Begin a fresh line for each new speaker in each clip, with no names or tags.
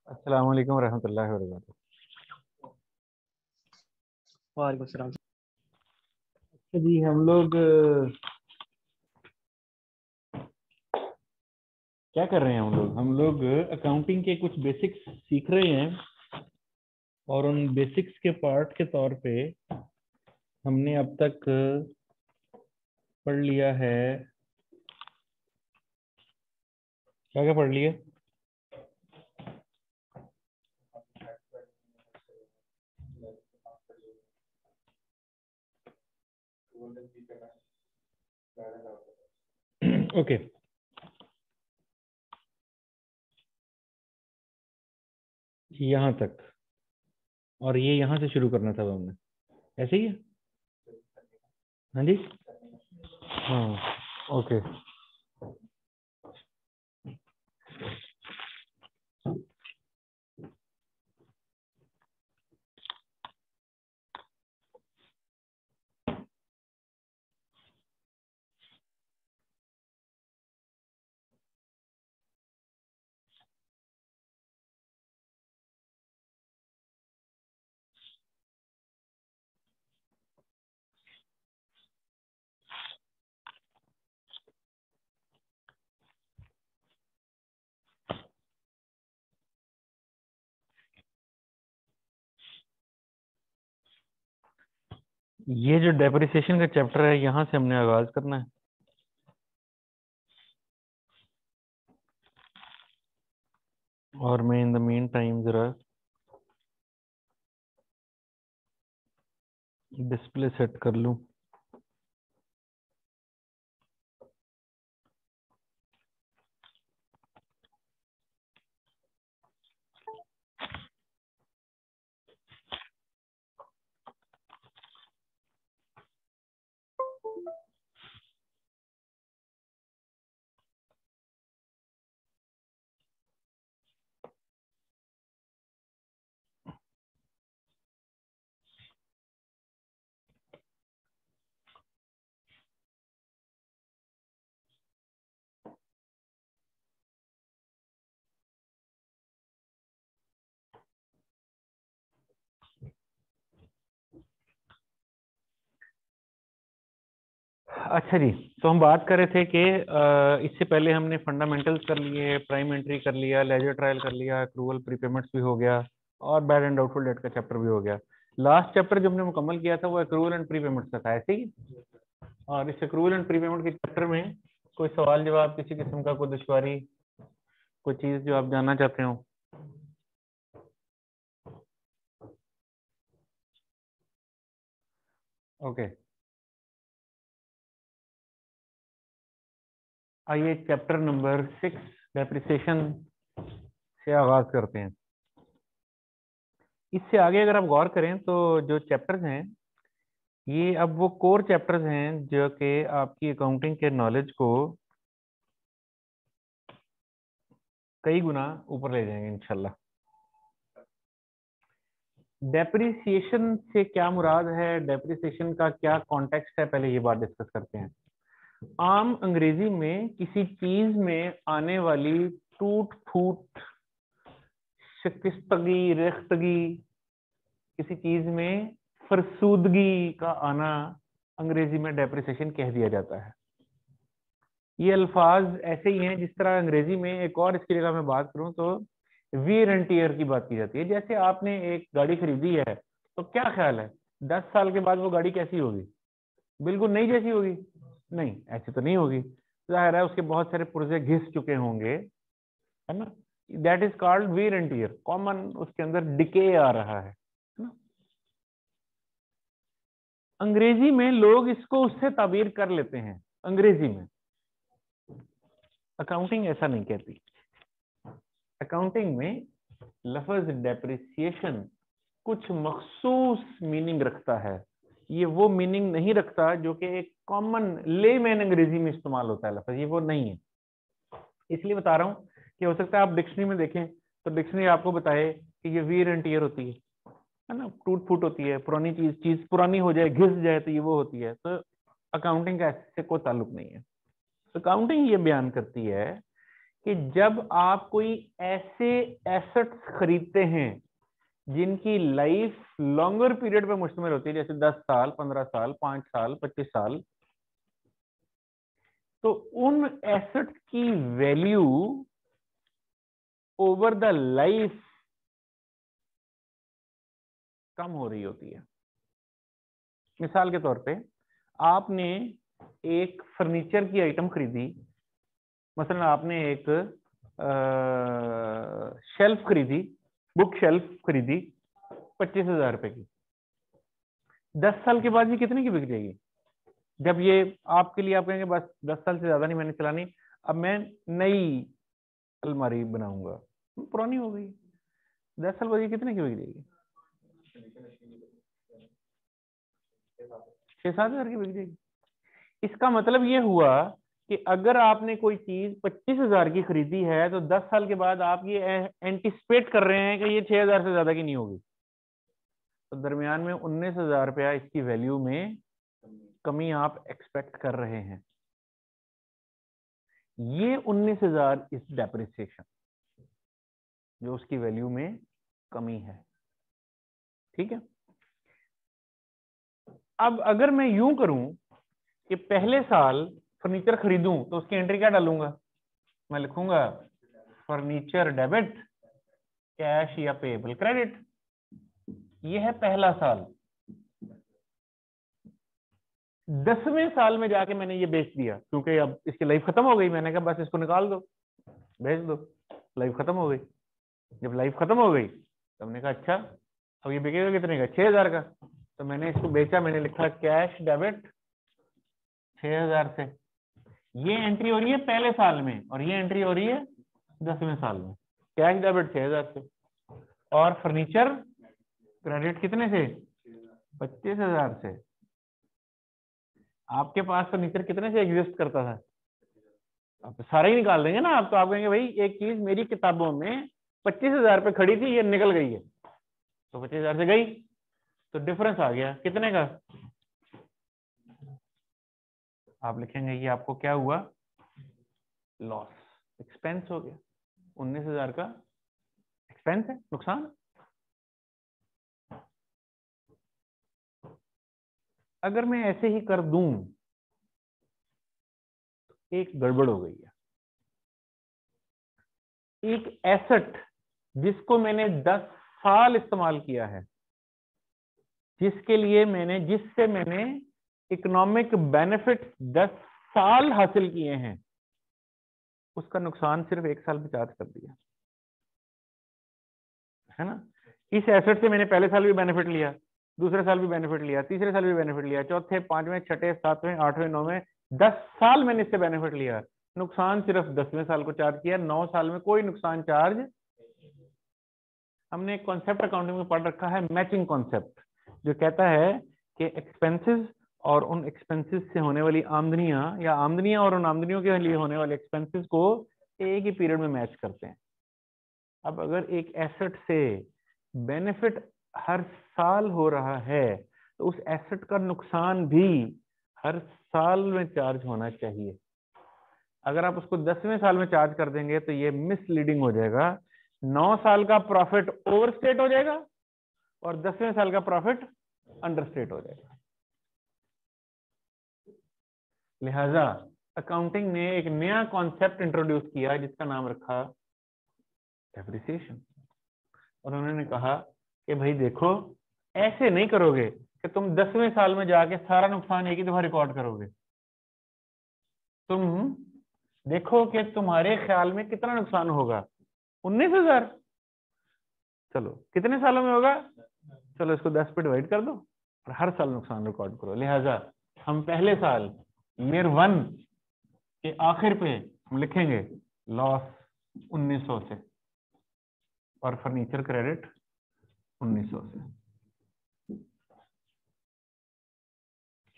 अस्सलाम वालेकुम रहमतुल्लाहि व बरकातुहू।
वालेकुम सलाम।
जी हम लोग क्या कर रहे हैं? हम लोग अकाउंटिंग के कुछ बेसिक्स सीख रहे हैं और उन बेसिक्स के पार्ट के तौर पे हमने अब तक पढ़ लिया है। क्या क्या पढ़ लिया? ओके यहाँ तक, और ये यहाँ से शुरू करना था अब हमने, ऐसे ही है? हाँ जी, हाँ, ओके। ये जो डेप्रिसिएशन का चैप्टर है, यहाँ से हमने आगाज करना है। और मैं इन द मीन टाइम जरा डिस्प्ले सेट कर लूं। अच्छा जी, तो हम बात कर रहे थे कि इससे पहले हमने फंडामेंटल्स कर लिए, प्राइम एंट्री कर लिया, लेजर ट्रायल कर लिया, अक्रूवल प्रीपेमेंट्स भी हो गया, और बैड एंड डाउटफुल डेट का चैप्टर भी हो गया। लास्ट चैप्टर जो हमने मुकम्मल किया था वो अक्रूवल एंड प्रीपेमेंट्स का था, ऐसे ही। और इस अक्रूवल एंड प्रीपेमेंट के चैप्टर में कोई सवाल जवाब, किसी किस्म का कोई दुश्वारी, कोई चीज जो आप जानना चाहते हो? ओके, आइए चैप्टर नंबर 6 डेप्रिसिएशन से आगाज करते हैं। इससे आगे अगर आप गौर करें तो जो चैप्टर्स हैं, ये अब वो कोर चैप्टर्स हैं जो कि आपकी अकाउंटिंग के नॉलेज को कई गुना ऊपर ले जाएंगे इंशाल्लाह। डेप्रिसिएशन से क्या मुराद है, डेप्रिसिएशन का क्या कॉन्टेक्स्ट है, पहले ये बात डिस्कस करते हैं। आम अंग्रेजी में किसी चीज में आने वाली टूट फूट, शिकस्तगी, रेख्तगी, किसी चीज में फरसूदगी का आना, अंग्रेजी में डेप्रिसिएशन कह दिया जाता है। ये अल्फाज ऐसे ही हैं जिस तरह अंग्रेजी में, एक और इसकी जगह मैं बात करूं तो वीर एंड टीयर की बात की जाती है। जैसे आपने एक गाड़ी खरीदी है, तो क्या ख्याल है 10 साल के बाद वो गाड़ी कैसी होगी? बिल्कुल नई जैसी होगी? नहीं, ऐसी तो नहीं होगी। जाहिर है उसके बहुत सारे पुर्जे घिस चुके होंगे, है ना। That is called wear and tear, common उसके अंदर डिके आ रहा है ना। अंग्रेजी में लोग इसको उससे ताबीर कर लेते हैं, अंग्रेजी में। अकाउंटिंग ऐसा नहीं कहती। अकाउंटिंग में लफ्ज डेप्रिसिएशन कुछ मखसूस मीनिंग रखता है। ये वो मीनिंग नहीं रखता जो कि एक कॉमन लेमैन अंग्रेजी में इस्तेमाल होता है लफ्ज, ये वो नहीं है। इसलिए बता रहा हूँ कि हो सकता है आप डिक्शनरी में देखें तो डिक्शनरी आपको बताए कि ये वीर एंड टीयर होती है ना, टूट फूट होती है, पुरानी चीज पुरानी हो जाए, घिस जाए, तो ये वो होती है। तो अकाउंटिंग का इससे कोई ताल्लुक नहीं है। अकाउंटिंग ये बयान करती है कि जब आप कोई ऐसे एसेट्स खरीदते हैं जिनकी लाइफ लॉन्गर पीरियड पे मुश्तमिल होती है, जैसे 10 साल, 15 साल, 5 साल, 25 साल, तो उन एसेट्स की वैल्यू ओवर द लाइफ कम हो रही होती है। मिसाल के तौर पे आपने एक फर्नीचर की आइटम खरीदी, मसलन आपने एक शेल्फ खरीदी, बुक शेल्फ खरीदी 25,000 रुपए की। 10 साल के बाद ये कितने की बिक जाएगी? जब ये आपके लिए आप कहेंगे बस 10 साल से ज्यादा नहीं मैंने चलानी, अब मैं नई अलमारी बनाऊंगा, पुरानी हो गई, 10 साल बाद ये कितने की बिक जाएगी? 6-7 हजार की बिक जाएगी। इसका मतलब ये हुआ कि अगर आपने कोई चीज 25,000 की खरीदी है तो 10 साल के बाद आप ये एंटिसिपेट कर रहे हैं कि ये 6,000 से ज्यादा की नहीं होगी, तो दरमियान में 19,000 रुपया इसकी वैल्यू में कमी आप एक्सपेक्ट कर रहे हैं। ये 19,000 इस डेप्रिसिएशन, जो उसकी वैल्यू में कमी है। ठीक है। अब अगर मैं यूं करूं कि पहले साल फर्नीचर खरीदूं तो उसकी एंट्री क्या डालूंगा? मैं लिखूंगा फर्नीचर डेबिट, कैश या पेएबल क्रेडिट। ये है पहला साल। 10वें साल में जाके मैंने ये बेच दिया, क्योंकि अब इसकी लाइफ खत्म हो गई। मैंने कहा बस इसको निकाल दो, बेच दो, लाइफ खत्म हो गई। जब लाइफ खत्म हो गई तो हमने कहा अच्छा अब ये बिकेगा कितने का? 6,000 का। तो मैंने इसको बेचा, मैंने लिखा कैश डेबिट 6,000 से। ये एंट्री हो रही है पहले साल में और ये एंट्री हो रही है 10वें साल में। कैश डेबिट 6,000 से और फर्नीचर क्रेडिट कितने से? 25,000 से। आपके पास फर्नीचर कितने से एग्जिस्ट करता था? आप सारे ही निकाल देंगे ना आप, तो आप कहेंगे भाई एक चीज मेरी किताबों में 25,000 पे खड़ी थी, ये निकल गई है, तो 25,000 से गई, तो डिफरेंस आ गया कितने का? आप लिखेंगे ये आपको क्या हुआ? लॉस, एक्सपेंस हो गया। 19,000 का एक्सपेंस है, नुकसान। अगर मैं ऐसे ही कर दूं तो एक गड़बड़ हो गई है। एक एसेट जिसको मैंने 10 साल इस्तेमाल किया है, जिससे मैंने इकोनॉमिक बेनिफिट 10 साल हासिल किए हैं, उसका नुकसान सिर्फ 1 साल में चार्ज कर दिया है ना। इस एसेट से मैंने पहले साल भी बेनिफिट लिया, दूसरे साल भी बेनिफिट लिया, तीसरे साल भी बेनिफिट लिया, चौथे, पांचवें, छठे, सातवें, आठवें, 9वें, 10 साल मैंने इससे बेनिफिट लिया। नुकसान सिर्फ 10वें साल को चार्ज किया, 9 साल में कोई नुकसान चार्ज। हमने एक कॉन्सेप्ट अकाउंटिंग में पढ़ रखा है, मैचिंग कॉन्सेप्ट, जो कहता है कि एक्सपेंसेस और उन एक्सपेंसेस से होने वाली आमदनियां, या आमदनियां और उन आमदनियों के लिए होने वाले एक्सपेंसेस को एक ही पीरियड में मैच करते हैं। अब अगर एक एसेट से बेनिफिट हर साल हो रहा है तो उस एसेट का नुकसान भी हर साल में चार्ज होना चाहिए। अगर आप उसको 10वें साल में चार्ज कर देंगे तो ये मिसलीडिंग हो जाएगा। 9 साल का प्रॉफिट ओवरस्टेट हो जाएगा और 10वें साल का प्रॉफिट अंडरस्टेट हो जाएगा। लिहाजा अकाउंटिंग ने एक नया कॉन्सेप्ट इंट्रोड्यूस किया जिसका नाम रखा डेप्रिसिएशन। और उन्होंने कहा कि भाई देखो, ऐसे नहीं करोगे कि तुम 10वें साल में जाके सारा नुकसान एक ही दफा रिकॉर्ड करोगे। तुम देखो कि तुम्हारे ख्याल में कितना नुकसान होगा। 19,000, चलो कितने सालों में होगा? चलो इसको 10 पे डिवाइड कर दो और हर साल नुकसान रिकॉर्ड करो। लिहाजा हम पहले साल ईयर 1 के आखिर पे हम लिखेंगे लॉस 1900 से और फर्नीचर क्रेडिट 1900 से,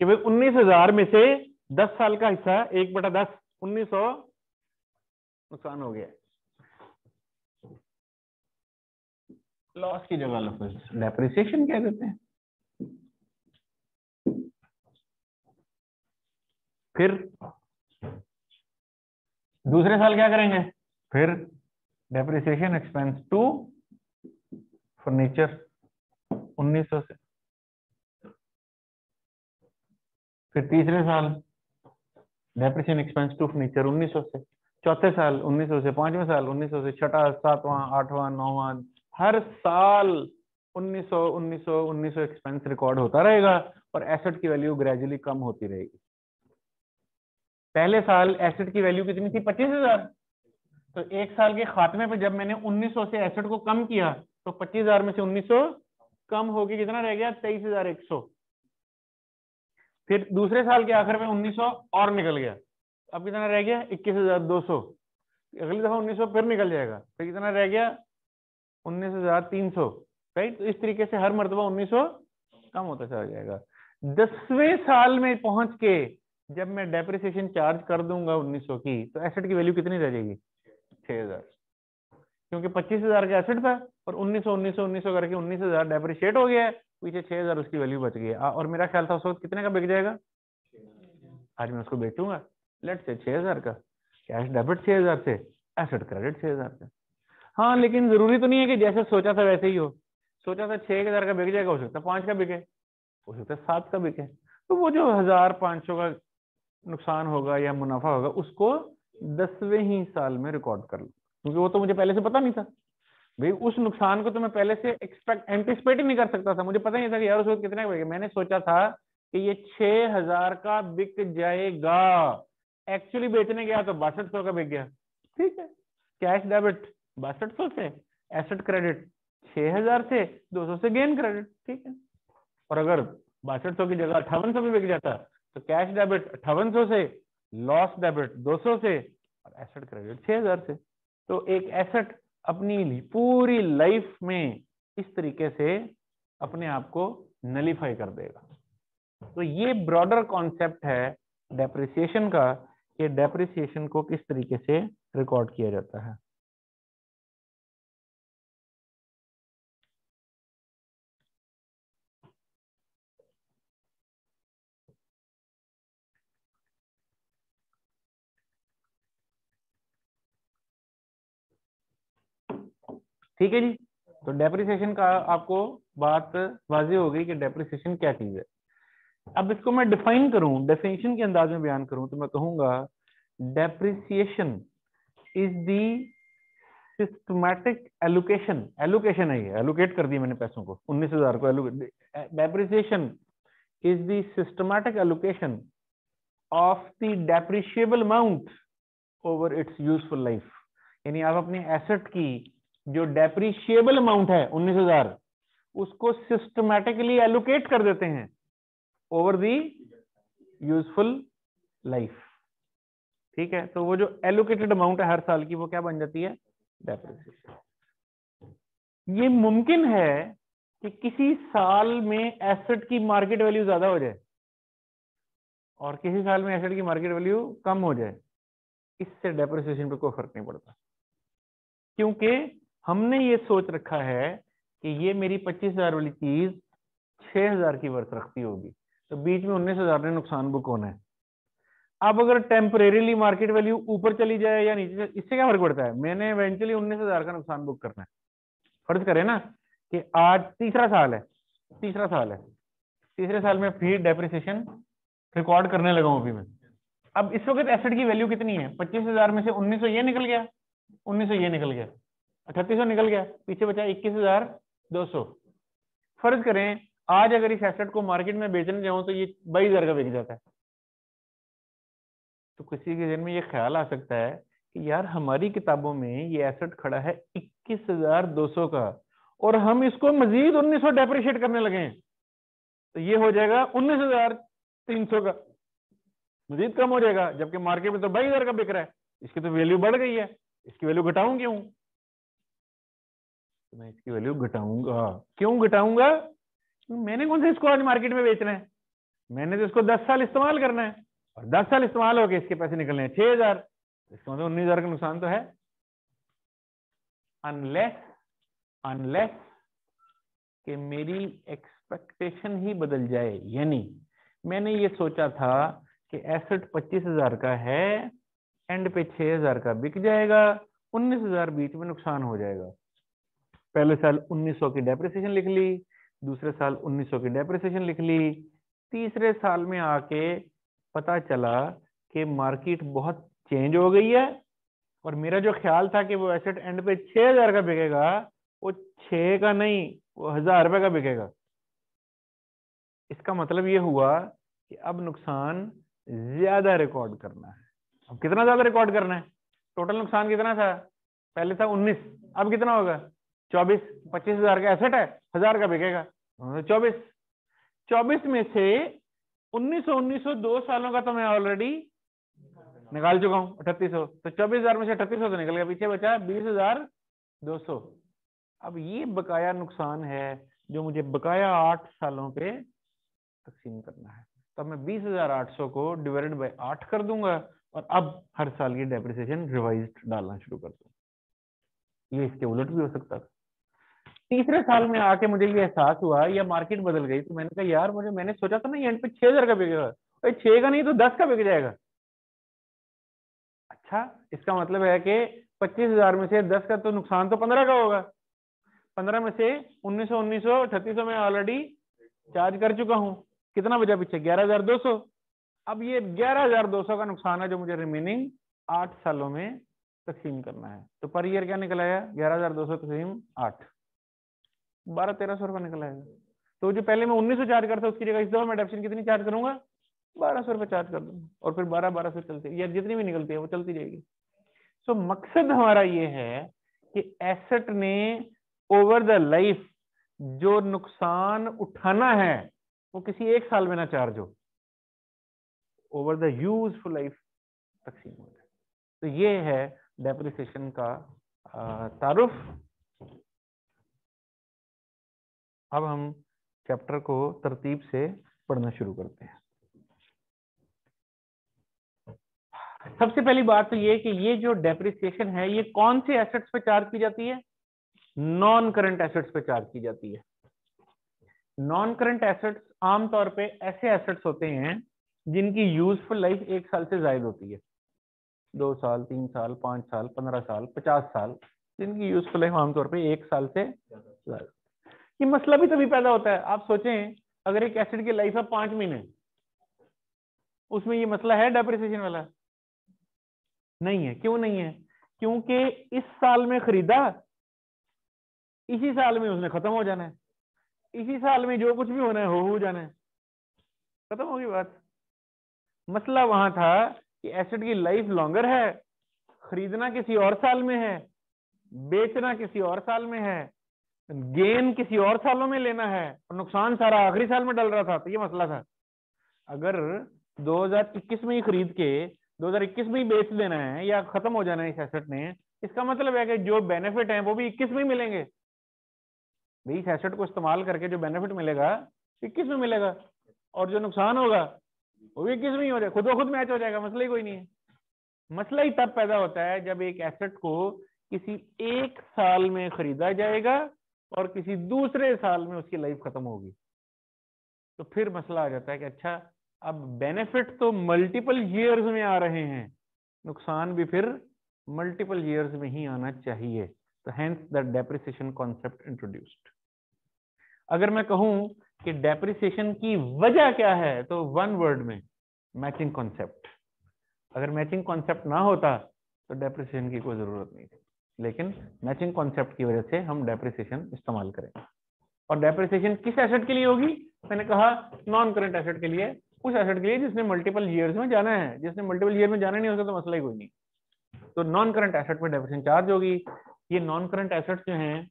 कि भाई 19,000 में से 10 साल का हिस्सा 1/10, 1900 नुकसान हो गया। लॉस की जगह लफ्ज डेप्रिसिएशन कह देते हैं। फिर दूसरे साल क्या करेंगे? फिर डेप्रिसिएशन एक्सपेंस टू फर्नीचर 1900 से, फिर तीसरे साल डेप्रिसिएशन एक्सपेंस टू फर्नीचर 1900 से, चौथे साल 1900 से, पांचवें साल 1900 से, छठा, सातवां, आठवां, नौवां, हर साल 1900 एक्सपेंस रिकॉर्ड होता रहेगा और एसेट की वैल्यू ग्रेजुअली कम होती रहेगी। पहले साल एसेट की वैल्यू कितनी थी? 25,000। तो एक साल के खात्मे पे जब मैंने 1900 से एसेट को कम किया तो 25,000 में से 1900 कम होके कितना रह गया? 23,100। फिर दूसरे साल के आखिर में 1900 और निकल गया, अब कितना रह गया? 21,200। अगली दफा 1900 फिर निकल जाएगा, फिर कितना रह गया? 19,300। राइट। तो इस तरीके से हर मर्तबा 1900 कम होता चला जाएगा। 10वें साल में पहुंच के जब मैं डेप्रिसिएशन चार्ज कर दूंगा 1900 की, तो एसेट की वैल्यू कितनी रह जाएगी? 6,000। क्योंकि 25,000 का एसेट था और 1900 करके 19,000 डेप्रिशिएट हो गया है, पीछे 6,000 उसकी वैल्यू बच गई है। और मेरा ख्याल था उस वक्त कितने का बिक जाएगा? आज मैं उसको बेचूंगा लेट से 6,000 का, कैश डेबिट 6,000 से, एसेट क्रेडिट 6,000 से। हाँ, लेकिन जरूरी तो नहीं है कि जैसे सोचा था वैसे ही हो। सोचा था 6,000 का बिक जाएगा, हो सकता है 5 का बिके, हो सकता है 7 का बिके। तो वो जो 1,500 का नुकसान होगा या मुनाफा होगा उसको 10वें ही साल में रिकॉर्ड कर लो, क्योंकि वो तो मुझे पहले से पता नहीं था भाई। उस नुकसान को तो मैं पहले से एंटिसिपेट ही नहीं कर सकता था। मुझे पता नहीं था कि यार उस वक्त कितने का बिकेगा। मैंने सोचा था कि ये 6,000 का बिक जाएगा, एक्चुअली बेचने गया तो 6200 का बिक गया। ठीक है, कैश डेबिट 6200 से, एसेट क्रेडिट 6,000 से, 200 से गेन क्रेडिट। ठीक है, और अगर 6200 की जगह 5800 भी बिक जाता तो कैश डेबिट 5800 से, लॉस डेबिट 200 से और एसेट क्रेडिट 6,000 से। तो एक एसेट अपनी पूरी लाइफ में इस तरीके से अपने आप को नलीफाई कर देगा। तो ये ब्रॉडर कॉन्सेप्ट है डेप्रिसिएशन का, कि डेप्रिसिएशन को किस तरीके से रिकॉर्ड किया जाता है। ठीक है जी। तो डेप्रिसिएशन का आपको बात वाज़ेह हो गई कि डेप्रिसिएशन क्या चीज है। अब इसको मैं डिफाइन करूं, डेफिनेशन के अंदाज में बयान करूं, तो मैं कहूंगा depreciation is the systematic allocation. Allocation है, ये एलोकेट कर दिया मैंने पैसों को, 19,000 को allocate. Depreciation is the systematic allocation of the depreciable amount over it's useful life. यानी आप अपने एसेट की जो डेप्रिशिएबल अमाउंट है 19,000, उसको सिस्टमैटिकली एलोकेट कर देते हैं ओवर दी यूजफुल लाइफ। ठीक है, तो वो जो एलोकेटेड अमाउंट है हर साल की, वो क्या बन जाती है? डेप्रिसिएशन। ये मुमकिन है कि किसी साल में एसेट की मार्केट वैल्यू ज्यादा हो जाए और किसी साल में एसेट की मार्केट वैल्यू कम हो जाए, इससे डेप्रिसिएशन पे कोई फर्क नहीं पड़ता, क्योंकि हमने ये सोच रखा है कि ये मेरी 25,000 वाली चीज 6,000 की वर्थ रखती होगी, तो बीच में 19,000 ने नुकसान बुक होना है। अब अगर टेम्परेरीली मार्केट वैल्यू ऊपर चली जाए या नीचे, इससे क्या फर्क पड़ता है? मैंने इवेंचुअली 19,000 का नुकसान बुक करना है। फर्ज करें ना कि आज तीसरा साल है, तीसरे साल में फिर डेप्रिसिएशन रिकॉर्ड करने लगा हूं अभी मैं। अब इस वक्त एसेट की वैल्यू कितनी है? 25,000 में से 1900 ये निकल गया, 1900 ये निकल गया, 3800 निकल गया, पीछे बचा 21,200। फर्ज करें आज अगर इस एसेट को मार्केट में बेचने जाऊं तो ये 22,000 का बिक जाता है। तो किसी के जहन में ये ख्याल आ सकता है कि यार हमारी किताबों में ये एसेट खड़ा है 21,200 का और हम इसको मजीद 1900 डेप्रिशिएट करने लगे हैं, तो ये हो जाएगा 19,300 का, मजीद कम हो जाएगा, जबकि मार्केट में तो 22,000 का बिक रहा है। इसकी तो वैल्यू बढ़ गई है, इसकी वैल्यू घटाऊं क्यों? तो मैं इसकी वैल्यू घटाऊंगा। क्यों घटाऊंगा? मैंने कौन सा इसको आज मार्केट में बेचना है? मैंने तो इसको 10 साल इस्तेमाल करना है और 10 साल इस्तेमाल हो गए, इसके पैसे निकलने हैं 6,000, इसका मतलब 19,000 का नुकसान तो है। अनलेस कि मेरी एक्सपेक्टेशन ही बदल जाए। यानी मैंने ये सोचा था कि एसेट 25,000 का है, एंड पे 6,000 का बिक जाएगा 19,000 बीच में नुकसान हो जाएगा। पहले साल 1900 की डेप्रिसिएशन लिख ली, दूसरे साल 1900 की डेप्रिसिएशन लिख ली, तीसरे साल में आके पता चला कि मार्केट बहुत चेंज हो गई है और मेरा जो ख्याल था कि वो एसेट एंड पे 6,000 का बिकेगा, वो 6 का नहीं, वो 1,000 रुपए का बिकेगा। इसका मतलब ये हुआ कि अब नुकसान ज्यादा रिकॉर्ड करना है। अब कितना ज्यादा रिकॉर्ड करना है? टोटल नुकसान कितना था? पहले था 19, अब कितना होगा? 24। 25,000 का एसेट है, 1,000 का बिकेगा, 24। 24 में से 1900 2 सालों का तो मैं ऑलरेडी निकाल चुका हूँ, 3800। तो 24,000 में से 3800 तो निकल गया, पीछे बचा 20,200। अब ये बकाया नुकसान है जो मुझे बकाया 8 सालों पे तकसीम करना है। तो मैं 20,800 को डिवाइडेड बाय 8 कर दूंगा और अब हर साल की डेप्रिसिएशन रिवाइज्ड डालना शुरू कर दूंगा। ये इसके उलट भी हो सकता था। तीसरे साल में आके मुझे ये एहसास हुआ या मार्केट बदल गई, तो मैंने कहा यार मैंने सोचा था ना ये एंड पे 6,000 का बिकेगा, भाई 6 का नहीं तो 10 का बिक जाएगा। अच्छा, इसका मतलब है कि 25,000 में से 10 का तो नुकसान तो 15 का होगा। 15 में से 1900 3600 में ऑलरेडी चार्ज कर चुका हूं। कितना बचा पीछे? 11,200। अब ये 11,200 का नुकसान है जो मुझे रिमेनिंग 8 सालों में तकसीम करना है। तो पर ईयर क्या निकल आया? 11,200 तकसीम 8, 1200-1300 रुपया निकल आएगा। तो जो पहले मैं 1900 चार्ज करता उसकी जगह इस दफा मैं डेप्शन कितनी चार्ज करूंगा? 1200 रुपये चार्ज कर दूंगा और फिर 1200 चलती, या जितनी भी निकलती है वो चलती जाएगी। सो मकसद हमारा ये है कि एसेट ने ओवर द लाइफ जो नुकसान उठाना है वो किसी एक साल में ना चार्ज हो, ओवर द यूजफुल लाइफ तकसीम हो जाए। तो ये है डेप्रिसिएशन का तारुफ। अब हम चैप्टर को तरतीब से पढ़ना शुरू करते हैं। सबसे पहली बात तो ये कि ये जो डेप्रिसिएशन है ये कौन से एसेट्स पे चार्ज की जाती है? नॉन करंट एसेट्स पे चार्ज की जाती है। नॉन करंट एसेट्स आमतौर पे ऐसे एसेट्स होते हैं जिनकी यूजफुल लाइफ 1 साल से ज्यादा होती है। 2 साल, 3 साल, 5 साल, 15 साल, 50 साल, जिनकी यूजफुल लाइफ आमतौर पे 1 साल से ज्यादा। ये मसला भी तभी पैदा होता है, आप सोचें अगर एक एसेट की लाइफ है 5 महीने, उसमें ये मसला है डेप्रिसिएशन वाला? नहीं है। क्यों नहीं है? क्योंकि इस साल में खरीदा, इसी साल में उसने खत्म हो जाना है, इसी साल में जो कुछ भी होना है हो जाना है, खत्म होगी बात। मसला वहां था कि एसेट की लाइफ लॉन्गर है, खरीदना किसी और साल में है, बेचना किसी और साल में है, गेन किसी और सालों में लेना है और नुकसान सारा आखिरी साल में डल रहा था। तो ये मसला था। अगर 2021 में ही खरीद के 2021 में ही बेच देना है या खत्म हो जाना है इस एसेट ने, इसका मतलब है कि जो बेनिफिट है वो भी 21 में ही मिलेंगे। भाई इस एसेट को इस्तेमाल करके जो बेनिफिट मिलेगा 21 में मिलेगा और जो नुकसान होगा वो भी 21 में ही हो जाएगा, खुद ब खुद मैच हो जाएगा, मसला ही कोई नहीं है। मसला ही तब पैदा होता है जब एक एसेट को किसी एक साल में खरीदा जाएगा और किसी दूसरे साल में उसकी लाइफ खत्म होगी। तो फिर मसला आ जाता है कि अच्छा अब बेनिफिट तो मल्टीपल ईयर्स में आ रहे हैं, नुकसान भी फिर मल्टीपल ईयर्स में ही आना चाहिए। तो hence the depreciation concept introduced. अगर मैं कहूं कि डेप्रिसिएशन की वजह क्या है, तो वन वर्ड में मैचिंग कॉन्सेप्ट। अगर मैचिंग कॉन्सेप्ट ना होता तो डेप्रिसिएशन की कोई जरूरत नहीं थी, लेकिन मैचिंग कॉन्सेप्ट की वजह से हम डेप्रिसिएशन इस्तेमाल करेंगे। और डेप्रिसिएशन किस एसेट के लिए होगी? मैंने कहा नॉन करंट एसेट के लिए, उस एसेट के लिए जिसने मल्टीपल ईयर्स में जाना है। जिसने मल्टीपल ईयर में जाना नहीं होगा तो मसला ही कोई नहीं। तो नॉन करंट एसेट में डेप्रिसिएशन चार्ज होगी। ये नॉन करंट एसेट्स जो हैं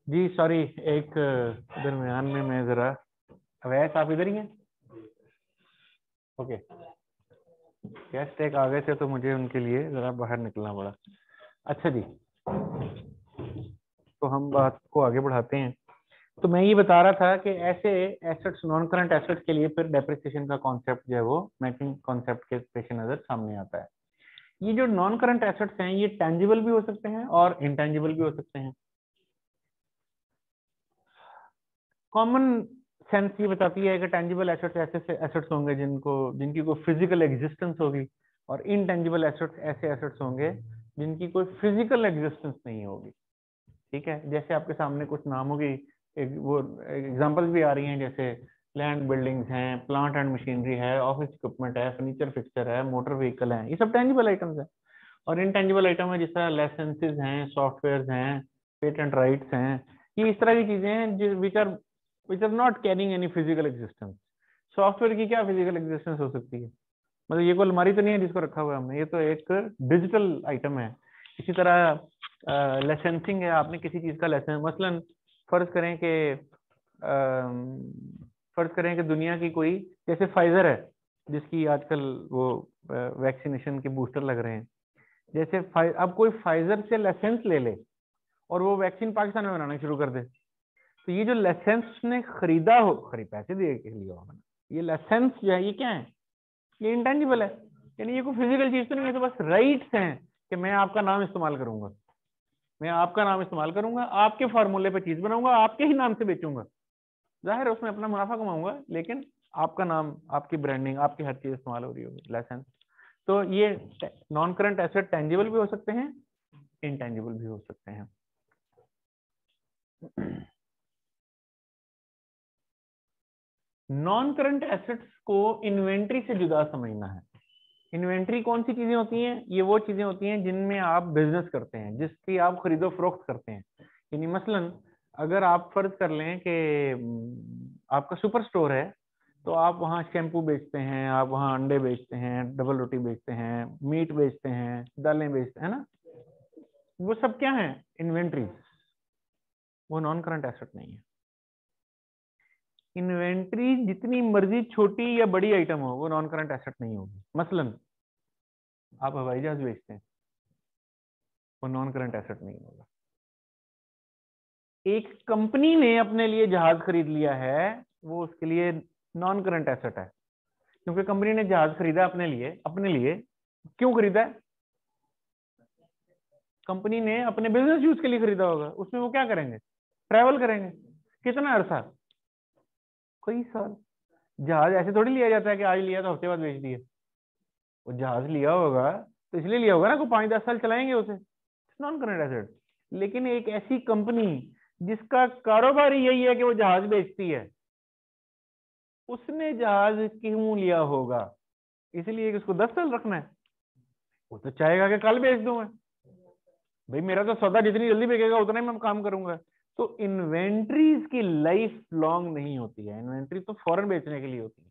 जी सॉरी, एक दरमियान में मैं जरा, अवैस आप इधर ही हैं? ओके, गेस्ट एक आ गए थे तो मुझे उनके लिए जरा बाहर निकलना पड़ा। अच्छा जी, तो हम बात को आगे बढ़ाते हैं। तो मैं ये बता रहा था कि ऐसे एसेट्स, नॉन करंट एसेट्स के लिए फिर डेप्रिसिएशन का कॉन्सेप्ट जो है वो मैचिंग कॉन्सेप्ट के पेश नजर सामने आता है। ये जो नॉन करंट एसेट्स हैं ये टेंजिबल भी हो सकते हैं और इंटेंजिबल भी हो सकते हैं। कॉमन सेंस ये बताती है कि टेंजिबल एसेट्स ऐसे एसेट्स होंगे जिनकी कोई फिजिकल एग्जिस्टेंस होगी, और इनटेंजिबल एसेट्स ऐसे एसेट्स होंगे जिनकी कोई फिजिकल एग्जिस्टेंस नहीं होगी। ठीक है, जैसे आपके सामने कुछ नामों की वो एग्जांपल्स भी आ रही हैं, जैसे लैंड, बिल्डिंग्स हैं, प्लांट एंड मशीनरी है, ऑफिस इक्विपमेंट है, फर्नीचर फिक्सचर है, मोटर व्हीकल है, ये सब टेंजिबल आइटम्स हैं। और इनटेंजिबल आइटम है जिस तरह लाइसेंसेस हैं, सॉफ्टवेयर हैं, पेटेंट राइट्स हैं, ये इस तरह की चीजें हैं which are not carrying any physical existence. Software की क्या फिजिकल एग्जिस्टेंस हो सकती है? मतलब ये कोई अलमारी तो नहीं है जिसको रखा हुआ है हमने, ये तो एक डिजिटल आइटम है। इसी तरह लाइसेंसिंग है, आपने किसी चीज का लाइसेंस, मसलन फर्ज करें कि दुनिया की कोई, जैसे फाइजर है जिसकी आजकल वो वैक्सीनेशन के बूस्टर लग रहे हैं, जैसे अब कोई फाइजर से लाइसेंस ले ले और वो वैक्सीन पाकिस्तान में बनाना शुरू कर दे, तो ये जो लाइसेंस उसने खरीदा हो, पैसे दे के लिया होगा, ये लाइसेंस जो है ये क्या है? ये इंटेंजिबल है, यानी ये कोई फिजिकल चीज तो नहीं है, तो बस राइट्स हैं कि मैं आपका नाम इस्तेमाल करूंगा, आपके फार्मूले पे चीज बनाऊंगा, आपके ही नाम से बेचूंगा, जाहिर है उसमें अपना मुनाफा कमाऊंगा, लेकिन आपका नाम, आपकी ब्रांडिंग, आपकी हर चीज इस्तेमाल हो रही होगी, लाइसेंस। तो ये नॉन करंट एसेट टेंजिबल भी हो सकते हैं, इंटेंजिबल भी हो सकते हैं। नॉन करंट एसेट्स को इन्वेंट्री से जुदा समझना है। इन्वेंट्री कौन सी चीजें होती हैं? ये वो चीजें होती हैं जिनमें आप बिजनेस करते हैं, जिसकी आप खरीदो फरोख्त करते हैं। यानी मसलन अगर आप फर्ज कर लें कि आपका सुपर स्टोर है, तो आप वहाँ शैम्पू बेचते हैं, आप वहाँ अंडे बेचते हैं, डबल रोटी बेचते हैं, मीट बेचते हैं, दालें बेचते हैं ना, वो सब क्या है? इन्वेंट्री। वो नॉन करंट एसेट नहीं है। इन्वेंट्री जितनी मर्जी छोटी या बड़ी आइटम हो, वो नॉन करंट एसेट नहीं होगी। मसलन आप हवाई जहाज बेचते हैं, वो नॉन करंट एसेट नहीं होगा। एक कंपनी ने अपने लिए जहाज खरीद लिया है, वो उसके लिए नॉन करंट एसेट है, क्योंकि कंपनी ने जहाज खरीदा अपने लिए क्यों खरीदा है? कंपनी ने अपने बिजनेस यूज के लिए खरीदा होगा। उसमें वो क्या करेंगे? ट्रैवल करेंगे। कितना अरसा? कई साल। जहाज ऐसे थोड़ी लिया जाता है कि आज लिया तो हफ्ते बाद बेच दिया। वो जहाज लिया होगा तो इसलिए लिया होगा ना, को 5-10 साल चलाएंगे उसे, नॉन करंट एसेट। लेकिन एक ऐसी कंपनी जिसका कारोबार ही यही है कि वो जहाज बेचती है, उसने जहाज क्यों लिया होगा? इसलिए कि उसको 10 साल रखना है? वो तो चाहेगा कि कल बेच दूं मैं, भाई मेरा तो सौदा जितनी जल्दी बिकेगा उतना ही मैं काम करूंगा। तो इन्वेंट्रीज की लाइफ लॉन्ग नहीं होती है, इन्वेंट्री तो फौरन बेचने के लिए होती है।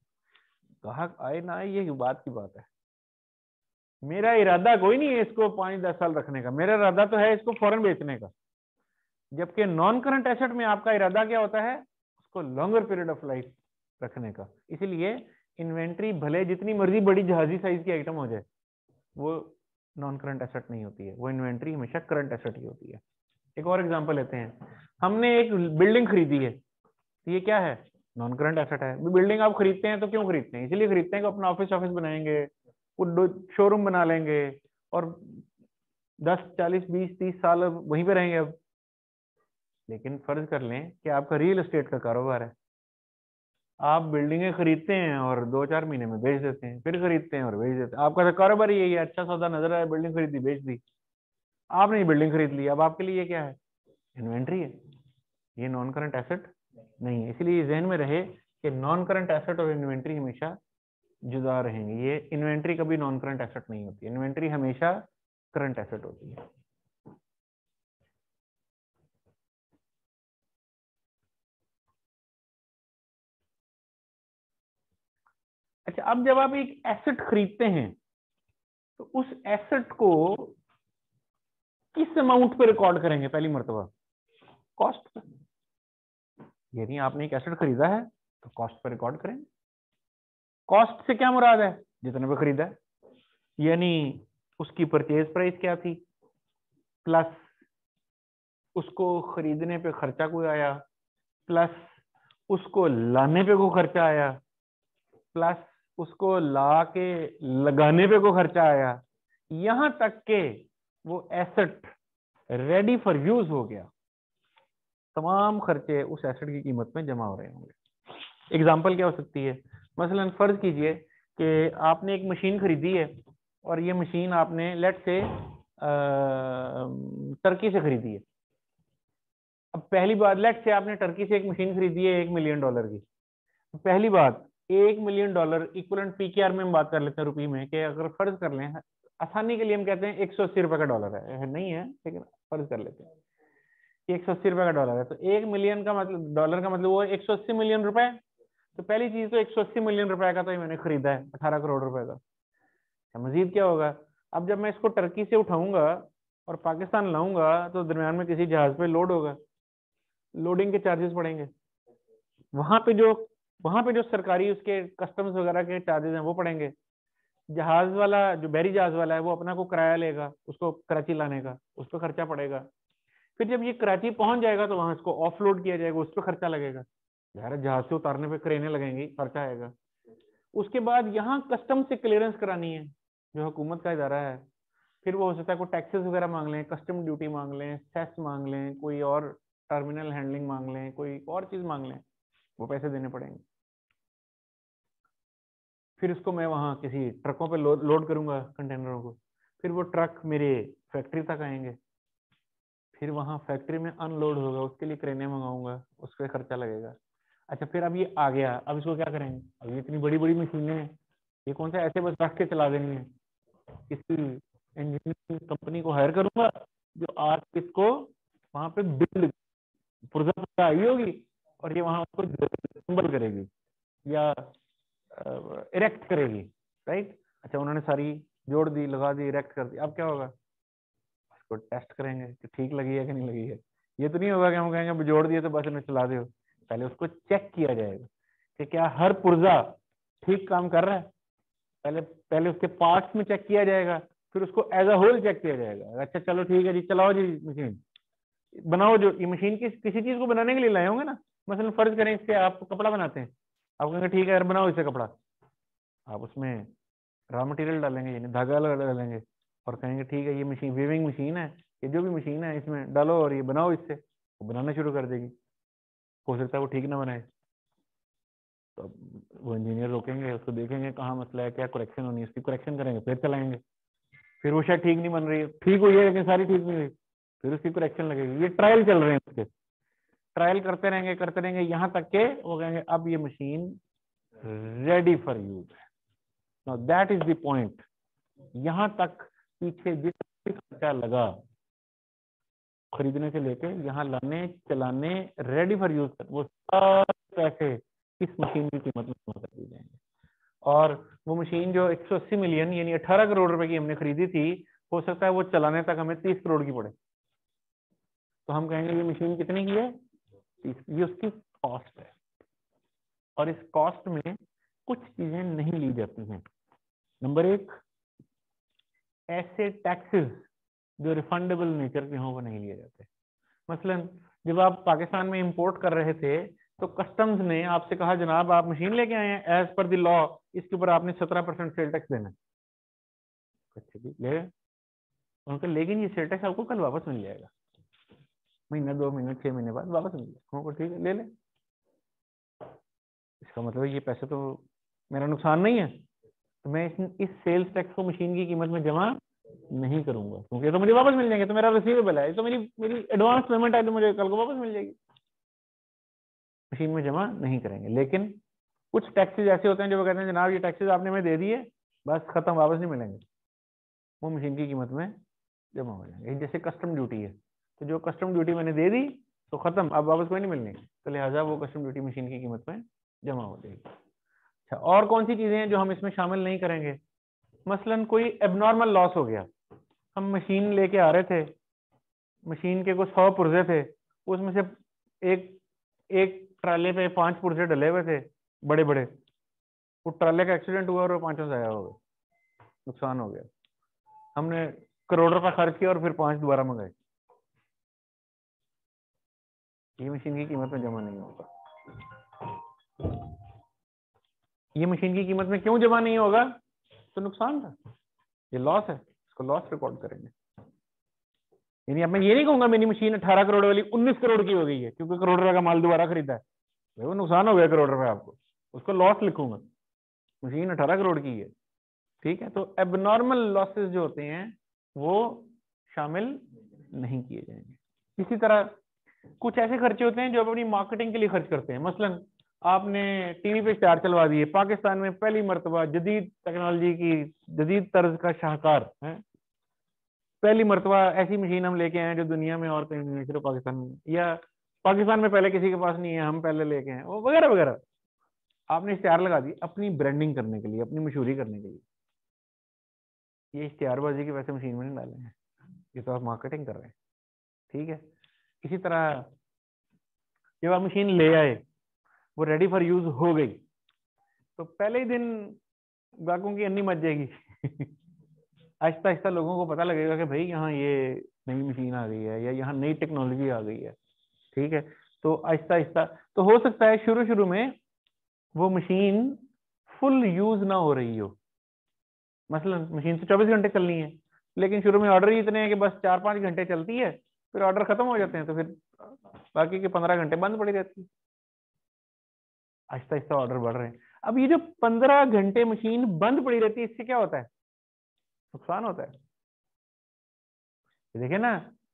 ग्राहक आए ना आए ये बात की बात है। मेरा इरादा कोई नहीं है इसको 5-10 साल रखने का, मेरा इरादा तो है इसको फौरन बेचने का। जबकि नॉन करंट एसेट में आपका इरादा क्या होता है? उसको लॉन्गर पीरियड ऑफ लाइफ रखने का। इसलिए इन्वेंट्री भले जितनी मर्जी बड़ी जहाजी साइज की आइटम हो जाए, वो नॉन करंट एसेट नहीं होती है, वो इन्वेंट्री हमेशा करंट एसेट ही होती है। एक और एग्जांपल लेते हैं। हमने एक बिल्डिंग खरीदी है, ये क्या है? नॉन करंट एसेट है। बिल्डिंग आप खरीदते हैं तो क्यों खरीदते हैं? इसलिए खरीदते हैं कि अपना ऑफिस बनाएंगे, वो शोरूम बना लेंगे, और 10, 40, 20, 30 साल वहीं पे रहेंगे अब। लेकिन फर्ज कर लें कि आपका रियल एस्टेट का कारोबार है, आप बिल्डिंगें खरीदते हैं और 2-4 महीने में बेच देते हैं, फिर खरीदते हैं और बेच देते हैं। आपका तो कारोबार यही है, अच्छा सौदा नजर आया, बिल्डिंग खरीदी, बेच दी। आपने बिल्डिंग खरीद ली, अब आपके लिए क्या है? इन्वेंट्री है। ये नॉन करंट एसेट नहीं है। इसलिए जहन में रहे कि नॉन करंट एसेट और इन्वेंट्री हमेशा जुदा रहेंगे। ये इन्वेंट्री कभी नॉन करंट एसेट नहीं होती, इन्वेंट्री हमेशा करंट एसेट होती है। अच्छा, अब जब आप एक एसेट खरीदते हैं तो उस एसेट को किस अमाउंट पे रिकॉर्ड करेंगे? पहली मर्तबा कॉस्ट पे। यानी आपने एक एसेट खरीदा है तो कॉस्ट पर रिकॉर्ड करेंगे। कॉस्ट से क्या मुराद है? जितने पे खरीदा है, यानी उसकी परचेज प्राइस क्या थी, प्लस उसको खरीदने पे खर्चा कोई आया, प्लस उसको लाने पे को खर्चा आया, प्लस उसको ला के लगाने पे को खर्चा आया, यहां तक के वो एसेट रेडी फॉर यूज हो गया। तमाम खर्चे उस एसेट की कीमत में जमा हो रहे होंगे। एग्जाम्पल क्या हो सकती है? मसलन फर्ज कीजिए कि आपने एक मशीन खरीदी है और ये मशीन आपने लेट से टर्की से खरीदी है। अब पहली बात, लेट से आपने टर्की से एक मशीन खरीदी है $1 मिलियन की। पहली बात, $1 मिलियन इक्वलेंट पीकेआर में हम बात कर लेते हैं रुपये में, कि अगर फर्ज कर लें, आसानी के लिए हम कहते हैं 180 रुपए का डॉलर है, नहीं है लेकिन फर्ज कर लेते हैं कि 180 रुपए का डॉलर है। तो 1 मिलियन का मतलब, डॉलर का मतलब वो 180 मिलियन रुपए। तो पहली चीज तो 180 मिलियन रुपए का तो ये मैंने खरीदा है, 18 करोड़ रुपए का। मजीद क्या होगा? अब जब मैं इसको टर्की से उठाऊंगा और पाकिस्तान लाऊंगा तो दरमियान में किसी जहाज पे लोड होगा, लोडिंग के चार्जेस पड़ेंगे, वहां पे जो सरकारी उसके कस्टम्स वगैरह के चार्जेस हैं वो पड़ेंगे। जहाज वाला, जो बहरी जहाज वाला है, वो अपना को किराया लेगा उसको कराची लाने का, उस पर खर्चा पड़ेगा। फिर जब ये कराची पहुंच जाएगा तो वहां इसको ऑफलोड किया जाएगा, उस पर खर्चा लगेगा। यार जहाज से उतारने पे क्रेनें लगेंगी, खर्चा आएगा। उसके बाद यहाँ कस्टम से क्लियरेंस करानी है, जो हुकूमत का इदारा है। फिर वो हो सकता है कोई टैक्सेस वगैरह मांग लें, कस्टम ड्यूटी मांग लें, सेस मांग लें, कोई और टर्मिनल हैंडलिंग मांग लें, कोई और चीज मांग लें, वो पैसे देने पड़ेंगे। फिर उसको मैं वहां किसी ट्रकों पे लोड करूंगा कंटेनरों को, फिर वो ट्रक मेरे फैक्ट्री तक आएंगे, फिर वहां फैक्ट्री में अनलोड होगा, उसके लिए क्रेनें मंगाऊंगा, उस पर खर्चा लगेगा। अच्छा, फिर अब ये आ गया, अब इसको क्या करेंगे? अब ये इतनी बड़ी बड़ी मशीनें हैं, ये कौन सा ऐसे बस रख के चला देनी है? किसी इंजीनियरिंग कंपनी को हायर करूंगा जो आज इसको वहां पे बिल्ड, पुर्जा आई होगी और ये वहां उसको असेंबल करेगी या इरेक्ट करेगी, राइट? अच्छा, उन्होंने सारी जोड़ दी, लगा दी, इरेक्ट कर दी। अब क्या होगा? इसको टेस्ट करेंगे कि ठीक लगी है कि नहीं लगी है। ये तो नहीं होगा कि हम कहेंगे जोड़ दिए तो बस इन्हें चला दो। पहले उसको चेक किया जाएगा कि क्या हर पुर्जा ठीक काम कर रहा है। पहले उसके पार्ट्स में चेक किया जाएगा, फिर उसको एज अ होल चेक किया जाएगा। अच्छा चलो ठीक है जी, चलाओ जी मशीन, बनाओ। जो ये मशीन किसी चीज को बनाने के लिए लाए होंगे ना, मसलन फर्ज करें इससे आप कपड़ा बनाते हैं, आप कहेंगे ठीक है यार बनाओ इससे कपड़ा। आप उसमें रॉ मटेरियल डालेंगे, यानी धागा डालेंगे, और कहेंगे ठीक है ये मशीन, वीविंग मशीन है, ये जो भी मशीन है इसमें डालो और ये बनाओ इससे, वो बनाना शुरू कर देगी। हो सकता है वो ठीक ना बनाए, तो वो इंजीनियर रोकेंगे, उसको देखेंगे कहाँ मसला है, क्या करेक्शन होनी है, उसकी करेक्शन करेंगे, फिर चलाएंगे। फिर वो शायद ठीक नहीं बन रही है, ठीक हुई है लेकिन सारी ठीक नहीं हुई, फिर उसकी करेक्शन लगेगी। ये ट्रायल चल रहे हैं, उसके ट्रायल करते रहेंगे यहाँ तक के वो कहेंगे अब ये मशीन रेडी फॉर यूज है। Now that is the point. यहाँ तक पीछे जितना खर्चा लगा खरीदने से लेके यहाँ लाने, चलाने, रेडी फॉर यूज, वो सारे पैसे इस मशीन की कीमत में जमा कर दिए जाएंगे। और वो मशीन जो 180 मिलियन यानी 18 करोड़ रुपए की हमने खरीदी थी, हो सकता है वो चलाने तक हमें 30 करोड़ की पड़े। तो हम कहेंगे ये मशीन कितने की है? 30। ये उसकी कॉस्ट है। और इस कॉस्ट में कुछ चीजें नहीं ली जाती हैं। नंबर 1, ऐसे टैक्सेस जो रिफंडेबल नेचर के हों वो नहीं लिए जाते। मसलन जब आप पाकिस्तान में इंपोर्ट कर रहे थे तो कस्टम्स ने आपसे कहा जनाब आप मशीन लेके आए हैं, एज पर द लॉ इसके ऊपर आपने 17% सेल टैक्स देना है। अच्छा जी ले उनको, लेकिन ये सेल टैक्स आपको कल वापस मिल जाएगा, महीना 2 महीने 6 महीने बाद वापस मिल जाएगा। उनको ठीक है ले ले, इसका मतलब ये पैसे तो मेरा नुकसान नहीं है, तो मैं इस सेल्स टैक्स को मशीन की कीमत में जमा नहीं करूंगा क्योंकि तो मुझे वापस मिल जाएंगे, तो मेरा रिसीवेबल है, तो मेरी एडवांस पेमेंट है, तो मुझे कल को वापस मिल जाएगी। मशीन में जमा नहीं करेंगे। लेकिन कुछ टैक्सेस ऐसे होते हैं जो वो कहते हैं जनाब ये टैक्सेस आपने हमें दे दिए, बस खत्म, वापस नहीं मिलेंगे, वो मशीन की कीमत में जमा हो जाएंगे। जैसे कस्टम ड्यूटी है, तो जो कस्टम ड्यूटी मैंने दे दी तो खत्म, अब वापस कोई नहीं मिलनी, तो लिहाजा वो कस्टम ड्यूटी मशीन की कीमत में जमा हो जाएगी। अच्छा, और कौन सी चीजें हैं जो हम इसमें शामिल नहीं करेंगे? मसलन कोई एबनॉर्मल लॉस हो गया, हम मशीन लेके आ रहे थे, मशीन के कुछ 100 पुर्जे थे, उसमें से एक एक ट्राले पे 5 पुर्जे डले हुए थे बड़े बड़े, वो ट्राले का एक्सीडेंट हुआ और वो 5 जाया हो गए, नुकसान हो गया। हमने करोड़ रुपया खर्च किया और फिर 5 दोबारा मंगाए। ये मशीन की कीमत में जमा नहीं होगा। ये मशीन की कीमत में क्यों जमा नहीं होगा? तो नुकसान था, ये लॉस है, इसको लॉस रिकॉर्ड करेंगे। यानी अब मैं ये नहीं कहूंगा मेरी मशीन 18 करोड़ वाली 19 करोड़ की हो गई है क्योंकि करोड़ रुपए का माल दोबारा खरीदा है, वो नुकसान हो गया करोड़ रुपए आपको, उसको लॉस लिखूंगा। मशीन 18 करोड़ की है, ठीक है। तो एबनॉर्मल लॉसेस जो होते हैं वो शामिल नहीं किए जाएंगे। इसी तरह कुछ ऐसे खर्चे होते हैं जो आप अपनी मार्केटिंग के लिए खर्च करते हैं। मसलन आपने टीवी पे इश्तिहार चलवा दिए, पाकिस्तान में पहली मर्तबा जदीद टेक्नोलॉजी की जदीद तर्ज का शाहकार है, पहली मर्तबा ऐसी मशीन हम लेके आए हैं जो दुनिया में और कहीं नहीं, सिर्फ पाकिस्तान में, या पाकिस्तान में पहले किसी के पास नहीं है, हम पहले लेके आए, वो वगैरह वगैरह। आपने इश्तिहार लगा दी अपनी ब्रांडिंग करने के लिए, अपनी मशहूरी करने के लिए। ये इश्तिहारबाजी के पैसे मशीन में नहीं डाले हैं, ये तो आप मार्केटिंग कर रहे हैं, ठीक है। इसी तरह जब आप मशीन ले आए, वो रेडी फॉर यूज हो गई, तो पहले ही दिन ग्राहकों की अन्नी मच जाएगी। आहिस्ता आहिस्ता लोगों को पता लगेगा कि भाई यहाँ ये नई मशीन आ गई है या यहाँ नई टेक्नोलॉजी आ गई है, ठीक है। तो आहिस्ता आहिस्ता तो हो सकता है शुरू शुरू में वो मशीन फुल यूज ना हो रही हो। मसलन मशीन तो 24 घंटे चलनी है, लेकिन शुरू में ऑर्डर ही इतने हैं कि बस 4-5 घंटे चलती है, फिर ऑर्डर खत्म हो जाते हैं, तो फिर बाकी के 15 घंटे बंद पड़ी रहती है। आहिस्ता आहिस्ता ऑर्डर बढ़ रहे हैं। अब ये जो 15 घंटे मशीन बंद पड़ी रहती है, इससे क्या होता है? नुकसान होता है। देखिए ना,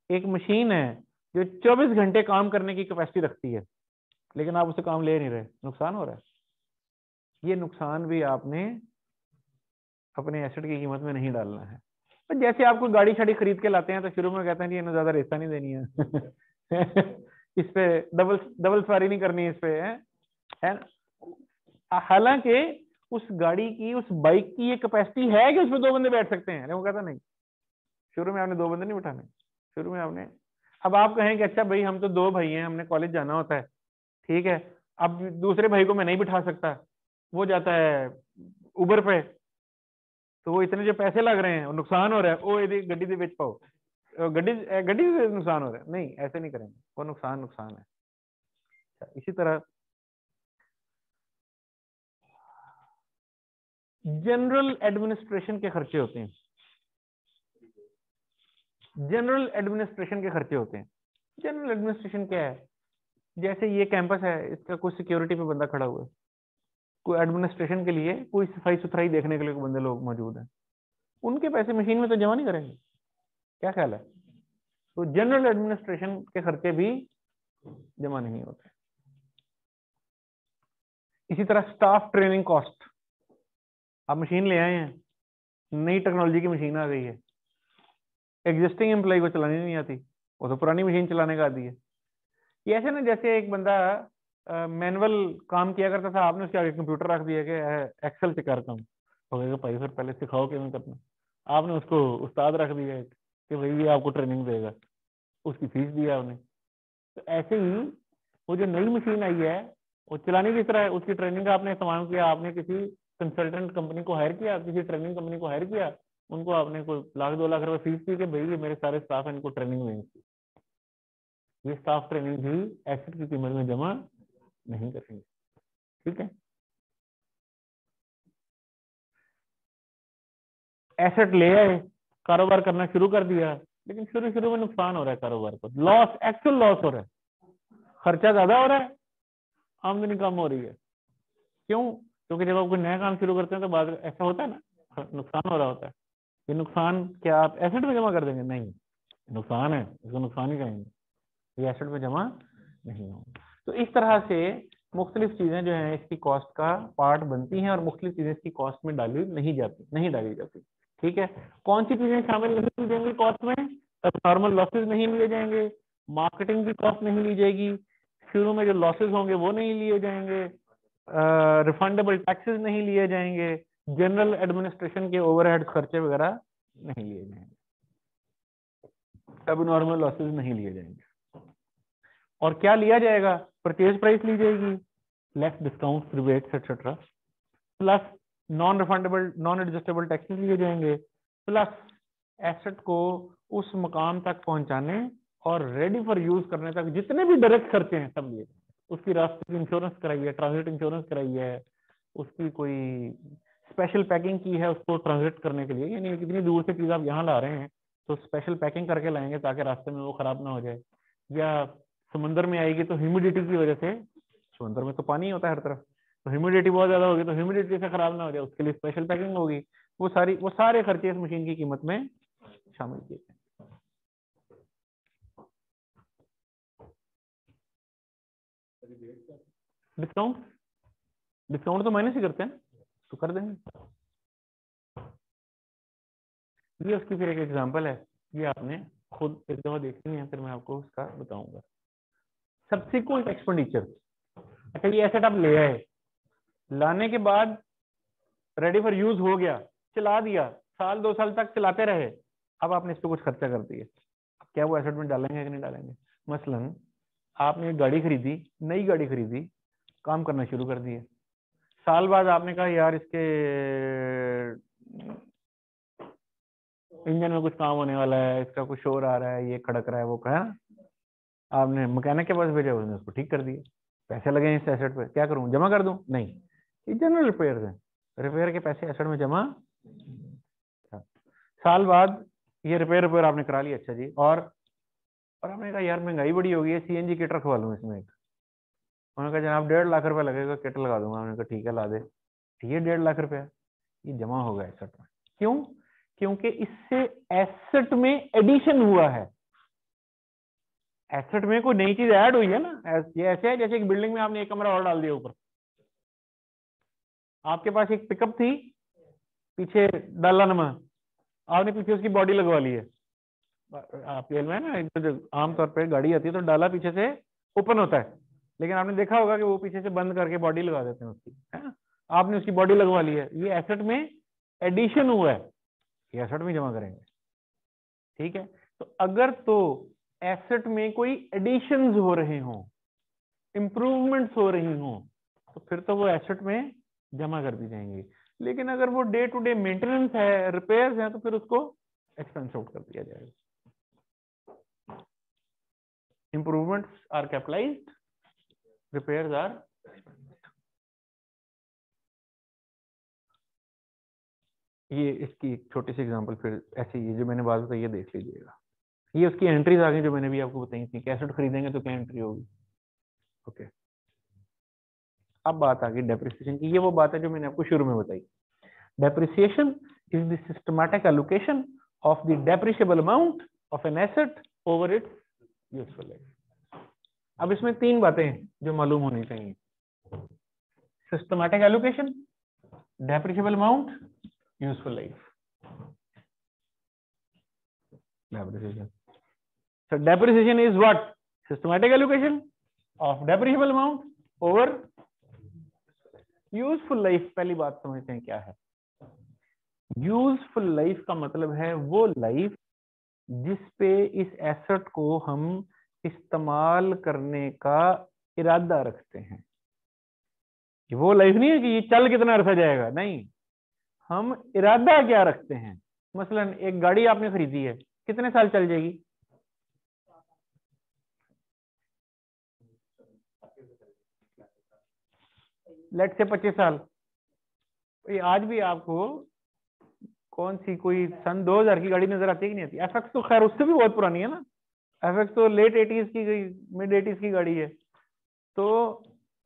एक मशीन है जो 24 घंटे काम करने की कैपेसिटी रखती है, लेकिन आप उसे काम ले नहीं रहे, नुकसान हो रहा है। ये नुकसान भी आपने अपने एसेट की कीमत में नहीं डालना है। तो जैसे आपको गाड़ी शाड़ी खरीद के लाते हैं तो शुरू में कहते हैं कि ज्यादा रेसा नहीं देनी है। इस पे डबल डबल सवारी नहीं करनी इस पे, है। हालांकि उस गाड़ी की, उस बाइक की ये कैपेसिटी है कि उसमें 2 बंदे बैठ सकते हैं, वो कहता नहीं, शुरू में आपने 2 बंदे नहीं बिठाने, शुरू में आपने। अब आप कहें कि अच्छा भाई हम तो 2 भाई हैं, हमने कॉलेज जाना होता है, ठीक है, अब दूसरे भाई को मैं नहीं बिठा सकता, वो जाता है उबर पे, तो वो इतने जो पैसे लग रहे हैं, वो नुकसान हो रहा है, ओ यदि गड्डी दे बेच पाओ, गड्डी गड्डी से नुकसान हो रहा है, नहीं ऐसे नहीं करेंगे, वो नुकसान नुकसान है। इसी तरह जनरल एडमिनिस्ट्रेशन के खर्चे होते हैं, जनरल एडमिनिस्ट्रेशन के खर्चे होते हैं। जनरल एडमिनिस्ट्रेशन क्या है? जैसे ये कैंपस है, इसका कुछ सिक्योरिटी पे बंदा खड़ा हुआ है, कोई एडमिनिस्ट्रेशन के लिए, कोई सफाई सुथराई देखने के लिए कोई बंदे लोग मौजूद हैं, उनके पैसे मशीन में तो जमा नहीं करेंगे, क्या ख्याल है? तो जनरल एडमिनिस्ट्रेशन के खर्चे भी जमा नहीं होते। इसी तरह स्टाफ ट्रेनिंग कॉस्ट, आप मशीन ले आए हैं, नई टेक्नोलॉजी की मशीन आ गई है, एग्जिस्टिंग एम्प्लॉय को चलानी नहीं आती, वो तो पुरानी मशीन चलाने का आदी है। ये ऐसे ना जैसे एक बंदा मैनुअल काम किया करता था, आपने उसके आगे कंप्यूटर रख दिया कि एक्सेल से कर काम, तो भाई फिर पहले सिखाओ कैसे करना, आपने उसको उस्ताद रख दिया कि भाई ये आपको ट्रेनिंग देगा, उसकी फीस दी आपने। तो ऐसे ही वो जो नई मशीन आई है वो चलानी किस तरह है, उसकी ट्रेनिंग का आपने इस्तेमाल किया, आपने किसी कंसल्टेंट कंपनी को हायर किया, किसी ट्रेनिंग कंपनी को हायर किया, उनको आपने कोई 1-2 लाख रुपए फीस दी कि भाई ये मेरे सारे स्टाफ हैं, इनको ट्रेनिंग देंगे। ये स्टाफ ट्रेनिंग भी एसेट की कीमत में जमा नहीं करेंगे, ठीक है। एसेट ले आए, कारोबार करना शुरू कर दिया, लेकिन शुरू शुरू में नुकसान हो रहा है, कारोबार को लॉस, एक्चुअल लॉस हो रहा है, खर्चा ज्यादा हो रहा है, आमदनी कम हो रही है। क्यों? क्योंकि जब आप कोई नया काम शुरू करते हैं तो बाद में ऐसा होता है ना, नुकसान हो रहा होता है। ये नुकसान क्या आप एसेट में जमा कर देंगे? नहीं, नुकसान है, इसको नुकसान ही कहेंगे, ये एसेट में जमा नहीं होगा। तो इस तरह से मुख्तलिफ चीजें जो है इसकी कॉस्ट का पार्ट बनती हैं और मुख्तलिफ चीजें इसकी कॉस्ट में डाली नहीं डाली जाती, ठीक है। कौन सी चीजें शामिल नहीं की जाएंगी कॉस्ट में? नॉर्मल लॉसेज नहीं लिए जाएंगे, मार्केटिंग की कॉस्ट नहीं ली जाएगी, शुरू में जो लॉसेज होंगे वो नहीं लिए जाएंगे, रिफंडेबल टैक्सेस नहीं लिए जाएंगे, जनरल एडमिनिस्ट्रेशन के ओवरहेड खर्चे वगैरह नहीं लिए जाएंगे, अब नॉर्मल लॉसेज नहीं लिए जाएंगे। और क्या लिया जाएगा, परचेज प्राइस ली जाएगी, less discount, rebates etcetera, plus non refundable non adjustable taxes लिए जाएंगे, प्लस एसेट को उस मकाम तक पहुंचाने और रेडी फॉर यूज करने तक जितने भी डायरेक्ट खर्चे हैं सब लिए, उसकी रास्ते की इंश्योरेंस कराई है, ट्रांजिट इंश्योरेंस कराई है, उसकी कोई स्पेशल पैकिंग की है उसको ट्रांजिट करने के लिए, यानी कितनी दूर से चीज आप यहाँ ला रहे हैं तो स्पेशल पैकिंग करके लाएंगे ताकि रास्ते में वो खराब ना हो जाए, या समुद्र में आएगी तो ह्यूमिडिटी की वजह से, समुद्र में तो पानी होता है हर तरफ, तो ह्यूमिडिटी बहुत ज्यादा होगी तो ह्यूमिडिटी से खराब ना हो जाए उसके लिए स्पेशल पैकिंग होगी, वो सारे खर्चे इस मशीन की कीमत में शामिल किए गए। डिस्काउंट तो माइनस ही करते हैं तो कर देंगे। ये उसकी फिर एक एग्जांपल है, ये आपने खुद एक दफा देखनी है, फिर मैं आपको उसका बताऊंगा। सब्सिक्वेंट एक्सपेंडिचर, अच्छा ये एसेट आप ले आए, लाने के बाद रेडी फॉर यूज हो गया, चला दिया, साल 2 साल तक चलाते रहे, अब आपने इस पर कुछ खर्चा कर दिया, क्या वो एसेट में डालेंगे कि नहीं डालेंगे? मसलन आपने एक गाड़ी खरीदी, नई गाड़ी खरीदी, काम करना शुरू कर दिया, साल बाद आपने कहा यार इसके इंजन में कुछ काम होने वाला है, इसका कुछ शोर आ रहा है, ये खड़क रहा है, वो कहा, आपने मैकेनिक के पास भेजा, उसने उसको ठीक कर दिया, पैसे लगे इस एसेट पे, क्या करूं, जमा कर दूं? नहीं, ये जनरल रिपेयर है, रिपेयर के पैसे एसेट में जमा। साल बाद ये रिपेयर आपने करा लिया, अच्छा जी, और आपने कहा यार महंगाई बड़ी होगी है, सीएनजी किट रखवा लूं इसमें एक, उन्होंने कहा जनाब 1.5 लाख रुपया लगेगा, किट लगा दूंगा, उन्होंने कहा ठीक है ला दे, ये 1.5 लाख रुपया ये जमा होगा एसेट में, क्यों? क्योंकि इससे एसेट में एडिशन हुआ है, एसेट में कोई नई चीज ऐड हुई है ना, ये ऐसे है जैसे एक बिल्डिंग में आपने एक कमरा और डाल दिया ऊपर, आपके पास एक पिकअप थी पीछे डाला नमा, आपने पीछे उसकी बॉडी लगवा ली है, आप रेल में ना जो आमतौर पे गाड़ी आती है तो डाला पीछे से ओपन होता है, लेकिन आपने देखा होगा कि वो पीछे से बंद करके बॉडी लगा देते हैं उसकी, है ना, आपने उसकी बॉडी लगवा ली है, ये एसेट में एडिशन हुआ है, ये एसेट में जमा करेंगे, ठीक है। तो अगर तो एसेट में कोई एडिशंस हो रहे हों, इंप्रूवमेंट्स हो रही हों, तो फिर तो वो एसेट में जमा कर दी जाएंगी, लेकिन अगर वो डे टू डे मेंटेनेंस है, रिपेयर्स हैं, तो फिर उसको एक्सपेंस आउट कर दिया जाएगा। Improvements are capitalized, repairs are ये इसकी एक छोटी सी एग्जांपल फिर ऐसी, ये जो मैंने बात बताई ये देख लीजिएगा, ये उसकी एंट्रीज आ गई जो मैंने भी आपको बताई थी, कैसेट खरीदेंगे तो क्या एंट्री होगी, ओके। अब बात आ गई डेप्रिसिएशन की, ये वो बात है जो मैंने आपको शुरू में बताई, depreciation is the systematic allocation of the depreciable amount of an asset over it's useful life. अब इसमें 3 बातें हैं जो मालूम होनी चाहिए, systematic allocation, depreciable amount, useful life. Depreciation. So depreciation is what? Systematic allocation of depreciable amount over useful life। पहली बात समझते हैं क्या है यूजफुल लाइफ का मतलब है वो लाइफ जिस पे इस एसेट को हम इस्तेमाल करने का इरादा रखते हैं। वो लाइफ नहीं है कि ये चल कितना अरसा जाएगा, नहीं, हम इरादा क्या रखते हैं। मसलन एक गाड़ी आपने खरीदी है, कितने साल चल जाएगी? लेट से 25 साल। आज भी आपको कौन सी कोई सन 2000 की गाड़ी नजर आती है कि नहीं आती? एफएक्स तो खैर उससे भी बहुत पुरानी है ना, एफएक्स तो लेट 80s की गई, मिड 80s की गाड़ी है, तो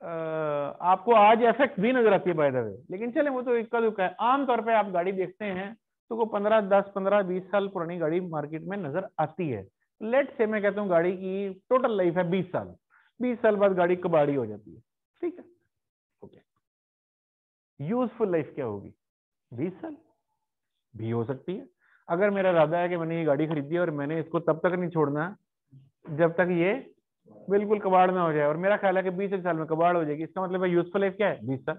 आपको आज एफएक्स भी नजर आती है बाय द वे, लेकिन चले वो तो इक्का दुक्का है। आमतौर पे आप गाड़ी देखते हैं तो वो 15-20 साल पुरानी गाड़ी मार्केट में नजर आती है। लेट से मैं कहता हूँ गाड़ी की टोटल लाइफ है 20 साल, 20 साल बाद गाड़ी कबाड़ी हो जाती है, ठीक है, ओके। यूजफुल लाइफ क्या होगी? 20 साल भी हो सकती है। अगर मेरा इरादा है कि मैंने ये गाड़ी खरीदी है और मैंने इसको तब तक नहीं छोड़ना जब तक ये बिल्कुल कबाड़ ना हो जाए, और मेरा ख्याल है कि 20 साल में कबाड़ हो जाएगी, इसका मतलब है यूजफुल लाइफ क्या है? 20 साल।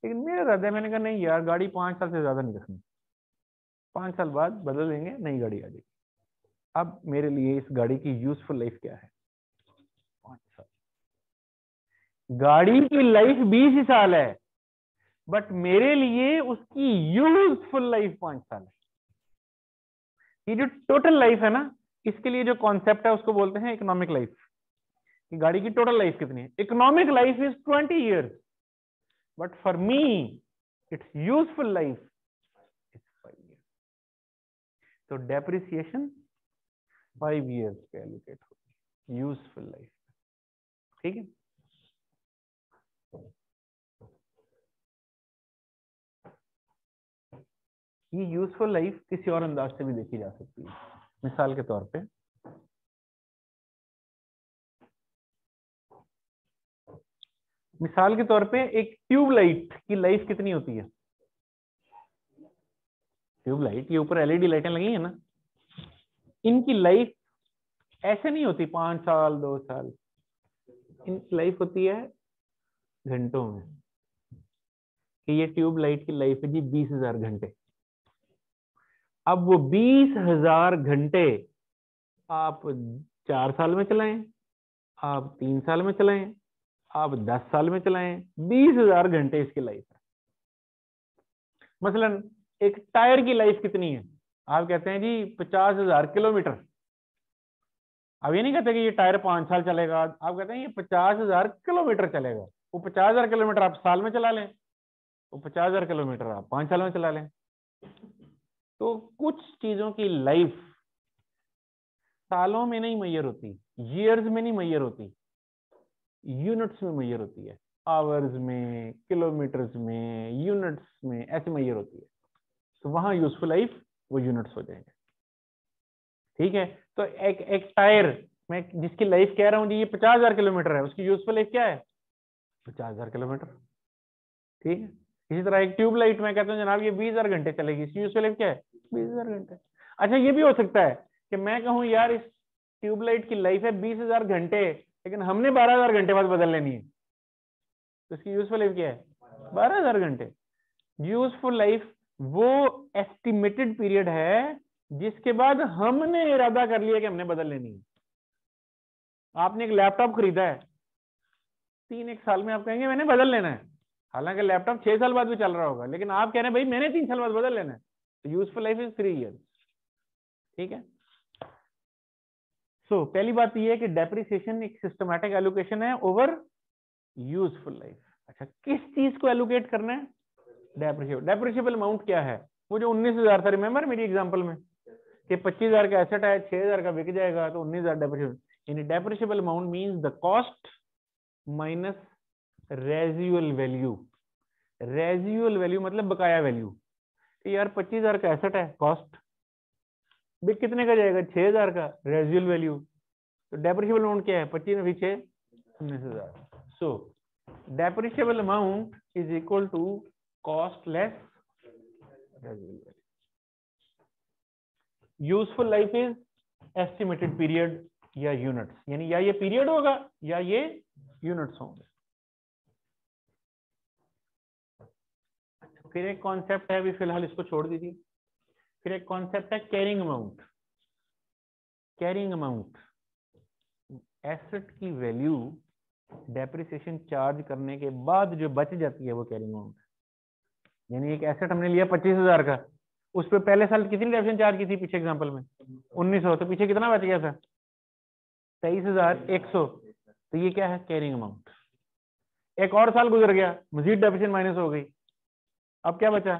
लेकिन मेरा इरादा है, मैंने कहा नहीं यार गाड़ी 5 साल से ज्यादा नहीं रखनी, 5 साल बाद बदल देंगे, नई गाड़ी आ जाएगी। अब मेरे लिए इस गाड़ी की यूजफुल लाइफ क्या है? गाड़ी की लाइफ 20 साल है, बट मेरे लिए उसकी यूजफुल लाइफ 5 साल है। ये जो टोटल लाइफ है ना, इसके लिए जो कॉन्सेप्ट है उसको बोलते हैं इकोनॉमिक लाइफ। कि गाड़ी की टोटल लाइफ कितनी है? Economic life is 20 years, but for me it's useful life is 5 years। तो डेप्रिसिएशन 5 years पे एलोकेट होगी यूजफुल लाइफ। ठीक है, ये यूजफुल लाइफ किसी और अंदाज से भी देखी जा सकती है। मिसाल के तौर पे एक ट्यूबलाइट की लाइफ कितनी होती है? ट्यूबलाइट, ये ऊपर एलईडी लाइटें लगी है ना, इनकी लाइफ ऐसे नहीं होती 5 साल 2 साल, इनकी लाइफ होती है घंटों में। कि ये ट्यूबलाइट की लाइफ है जी 20,000 घंटे। अब वो 20,000 घंटे आप 4 साल में चलाएं, आप 3 साल में चलाएं, आप 10 साल में चलाएं, 20,000 घंटे इसकी लाइफ है। मसलन एक टायर की लाइफ कितनी है? आप कहते हैं जी 50,000 किलोमीटर। अब ये नहीं कहते कि ये टायर 5 साल चलेगा, आप कहते हैं ये 50,000 किलोमीटर चलेगा। वो 50,000 किलोमीटर आप साल में चला लें, वो 50,000 किलोमीटर आप 5 साल में चला लें। तो कुछ चीजों की लाइफ सालों में नहीं मैयर होती, ईयर्स में नहीं मैयर होती, यूनिट्स में मैयर होती है। आवर्स में, किलोमीटर्स में, यूनिट्स में ऐसे मैयर होती है। तो वहां यूजफुल लाइफ वो यूनिट्स हो जाएंगे। ठीक है, तो एक टायर मैं जिसकी लाइफ कह रहा हूं जी ये 50,000 किलोमीटर है, उसकी यूजफुल लाइफ क्या है? 50,000 किलोमीटर। ठीक है, इसी तरह एक ट्यूबलाइट मैं कहता हूँ जनाब ये 20,000 घंटे चलेगी, इसकी यूजफुल लाइफ क्या है? 20,000 घंटे। अच्छा, ये भी हो सकता है कि मैं कहूँ यार इस ट्यूबलाइट की लाइफ है 20,000 घंटे, लेकिन हमने 12,000 घंटे बाद बदल लेनी है, तो इसकी यूजफुल लाइफ क्या है? 12,000 घंटे। यूजफुल लाइफ वो एस्टिमेटेड पीरियड है जिसके बाद हमने इरादा कर लिया कि हमने बदल लेनी है। आपने एक लैपटॉप खरीदा है, 3-1 साल में आप कहेंगे मैंने बदल लेना है, हालांकि लैपटॉप 6 साल बाद भी चल रहा होगा, लेकिन आप कह रहे हैं भाई मैंने 3 साल बाद बदल लेना है। तो यूजफुल लाइफ इज 3 years। ठीक है, सो पहली बात यह है कि डेप्रिसिएशन एक सिस्टमैटिक एलोकेशन है ओवर यूजफुल लाइफ। अच्छा, किस चीज को एलोकेट करना है? डेप्रिशिएबल अमाउंट क्या है? वो जो 19,000 था, रिमेंबर मेरी एग्जांपल में कि 25,000 का एसेट है, 6,000 का बिक जाएगा, तो 19,000 डेप्रिशिएबल। यानी depreciable amount means the cost minus residual value. Residual value मतलब बकाया वैल्यू। कि यार 25,000 का एसेट है, कॉस्ट बिक कितने का जाएगा? 6,000 का, रेजिडुअल वैल्यू। तो डेप्रिशिएबल अमाउंट क्या है? 25 में 6 19,000। So depreciable amount is equal to cost less residual value. Useful life is estimated period या यूनिट्स, यानी या ये पीरियड होगा या ये यूनिट्स होंगे। फिर एक कॉन्सेप्ट है, अभी फिलहाल इसको छोड़ दीजिए। फिर एक कॉन्सेप्ट है carrying amount. Carrying amount asset की वैल्यू डेप्रिसिएशन चार्ज करने के बाद जो बच जाती है वो कैरिंग अमाउंट। यानी एक एसेट हमने लिया 25,000 का, उस पर पहले साल कितनी डेप्रिसिएशन चार्ज की थी पीछे एग्जांपल में? 1900। तो पीछे कितना बच गया था? 23,100। तो ये क्या है? Carrying amount. एक और साल गुजर गया, मजीद डेप्रिसिएशन माइनस हो गई, अब क्या बचा?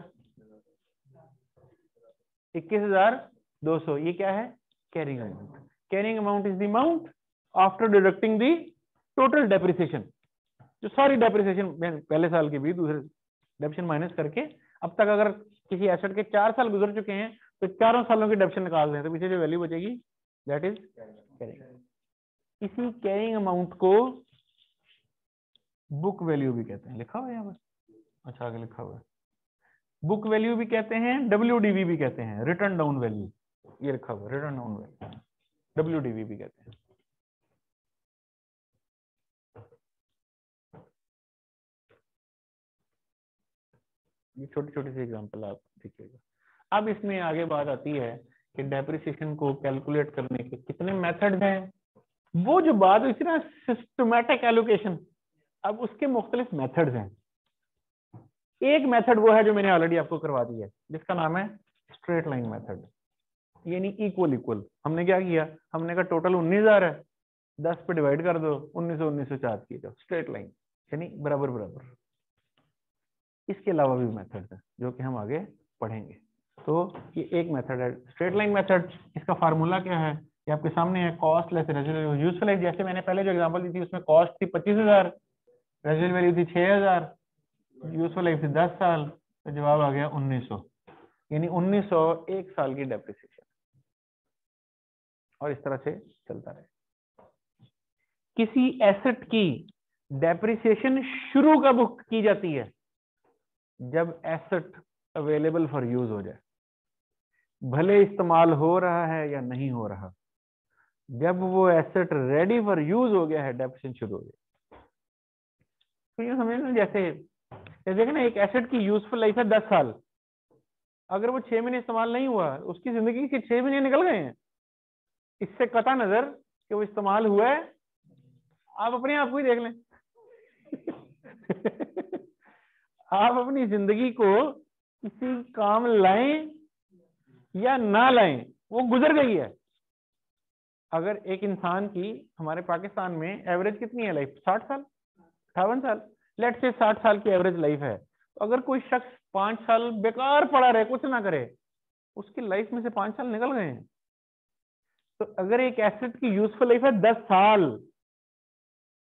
21,200। ये क्या है? Carrying amount. Carrying amount is the amount after deducting the total depreciation. जो सारी डेप्रिसिएशन पहले साल की भी दूसरे डेप्रिसिएशन माइनस करके, अब तक अगर किसी एसेट के 4 साल गुजर चुके हैं तो 4 सालों की डेप्रिसिएशन निकाल दें, तो पीछे जो वैल्यू बचेगी दैट इज कैरिंग। इसी कैरिंग अमाउंट को बुक वैल्यू भी कहते हैं। लिखा हुआ है यहाँ पर? अच्छा, आगे लिखा हुआ है। बुक वैल्यू भी कहते हैं, WDV भी कहते हैं, रिटर्न डाउन वैल्यू। ये लिखा हुआ है, रिटर्न डाउन वैल्यू, WDV भी कहते हैं। ये छोटी छोटी सी एग्जांपल आप देखिएगा। अब इसमें आगे बात आती है कि डेप्रिसिएशन को कैलकुलेट करने के कितने मेथड्स हैं। वो जो बात हुई थी ना सिस्टमैटिक एलोकेशन, अब उसके मुख्तलिफ मेथड्स हैं। एक मेथड वो है जो मैंने ऑलरेडी आपको करवा दी है, जिसका नाम है स्ट्रेट लाइन मेथड, यानी इक्वल इक्वल। हमने क्या किया, हमने कहा टोटल 19,000 है, 10 पे डिवाइड कर दो, 1900 1900 चार्ज किए जाओ, स्ट्रेट लाइन यानी बराबर बराबर। इसके अलावा भी मेथड है जो कि हम आगे पढ़ेंगे। तो ये एक मेथड है स्ट्रेट लाइन मेथड। इसका फार्मूला क्या है, ये आपके सामने है, cost less residual useful life. जैसे मैंने पहले जो एग्जांपल दी थी उसमें कॉस्ट थी 25,000, रेजिडुअल वैल्यू थी 6,000, यूजफुल लाइफ थी 10 साल, तो जवाब आ गया 1900, यानी 1900 एक साल की डेप्रिसिएशन। और इस तरह से चलता रहे। किसी एसेट की डेप्रिसिएशन शुरू कब की जाती है, जब एसेट अवेलेबल फॉर यूज हो जाए, भले इस्तेमाल हो रहा है या नहीं हो रहा, जब वो एसेट रेडी फॉर यूज हो गया है डेप्रिसिएशन शुरू हो गया। तो ये समझ, जैसे देखो ना, एक एसेट की यूजफुल लाइफ है 10 साल, अगर वो 6 महीने इस्तेमाल नहीं हुआ, उसकी जिंदगी के 6 महीने निकल गए हैं। इससे कता नजर कि वो इस्तेमाल हुआ है, आप अपने आप को ही देख लें। आप अपनी जिंदगी को किसी काम लाएं या ना लाएं, वो गुजर गई है। अगर एक इंसान की, हमारे पाकिस्तान में एवरेज कितनी है लाइफ, 60 साल 58 साल, लेट से 60 साल की एवरेज लाइफ है, तो अगर कोई शख्स 5 साल बेकार पड़ा रहे, कुछ ना करे, उसकी लाइफ में से 5 साल निकल गए हैं। तो अगर एक एसेट की यूजफुल लाइफ है 10 साल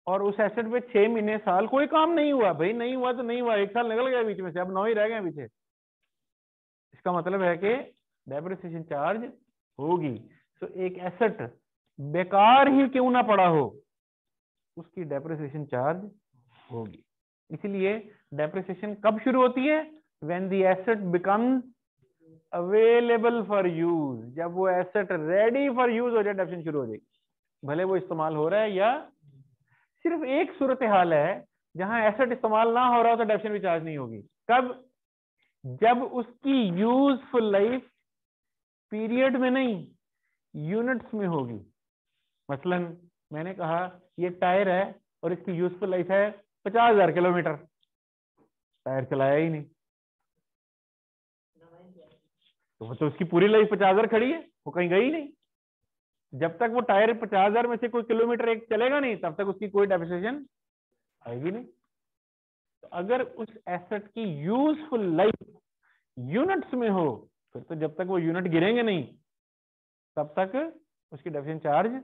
और उस एसेट पे 6 महीने साल कोई काम नहीं हुआ, भाई नहीं हुआ तो नहीं हुआ, एक साल निकल गया बीच में से, अब 9 ही रह गए पीछे, इसका मतलब है कि डेप्रिसिएशन चार्ज होगी। तो एक एसेट बेकार ही क्यों ना पड़ा हो, उसकी डेप्रिसिएशन चार्ज होगी। इसलिए डेप्रिसिएशन कब शुरू होती है, when the asset becomes available for use, जब वो एसेट रेडी फॉर यूज हो जाए डेप्रिसिएशन शुरू हो जाएगी, भले वो इस्तेमाल हो रहा है या। सिर्फ एक सूरत हाल है जहां एसेट इस्तेमाल ना हो रहा हो तो डेप्रिसिएशन भी चार्ज नहीं होगी। कब, जब उसकी यूजफुल लाइफ पीरियड में नहीं, यूनिट्स में होगी। मसलन मैंने कहा ये टायर है और इसकी यूजफुल लाइफ है 50,000 किलोमीटर, टायर चलाया ही नहीं, तो उसकी पूरी लाइफ 50,000 खड़ी है, वो कहीं गई नहीं। जब तक वो टायर 50,000 में से कोई किलोमीटर एक चलेगा नहीं, तब तक उसकी कोई डेप्रिसिएशन आएगी नहीं। तो अगर उस एसेट की यूजफुल लाइफ यूनिट्स में हो, फिर तो जब तक वो यूनिट गिरेंगे नहीं तब तक उसकी डेप्रिसिएशन चार्ज।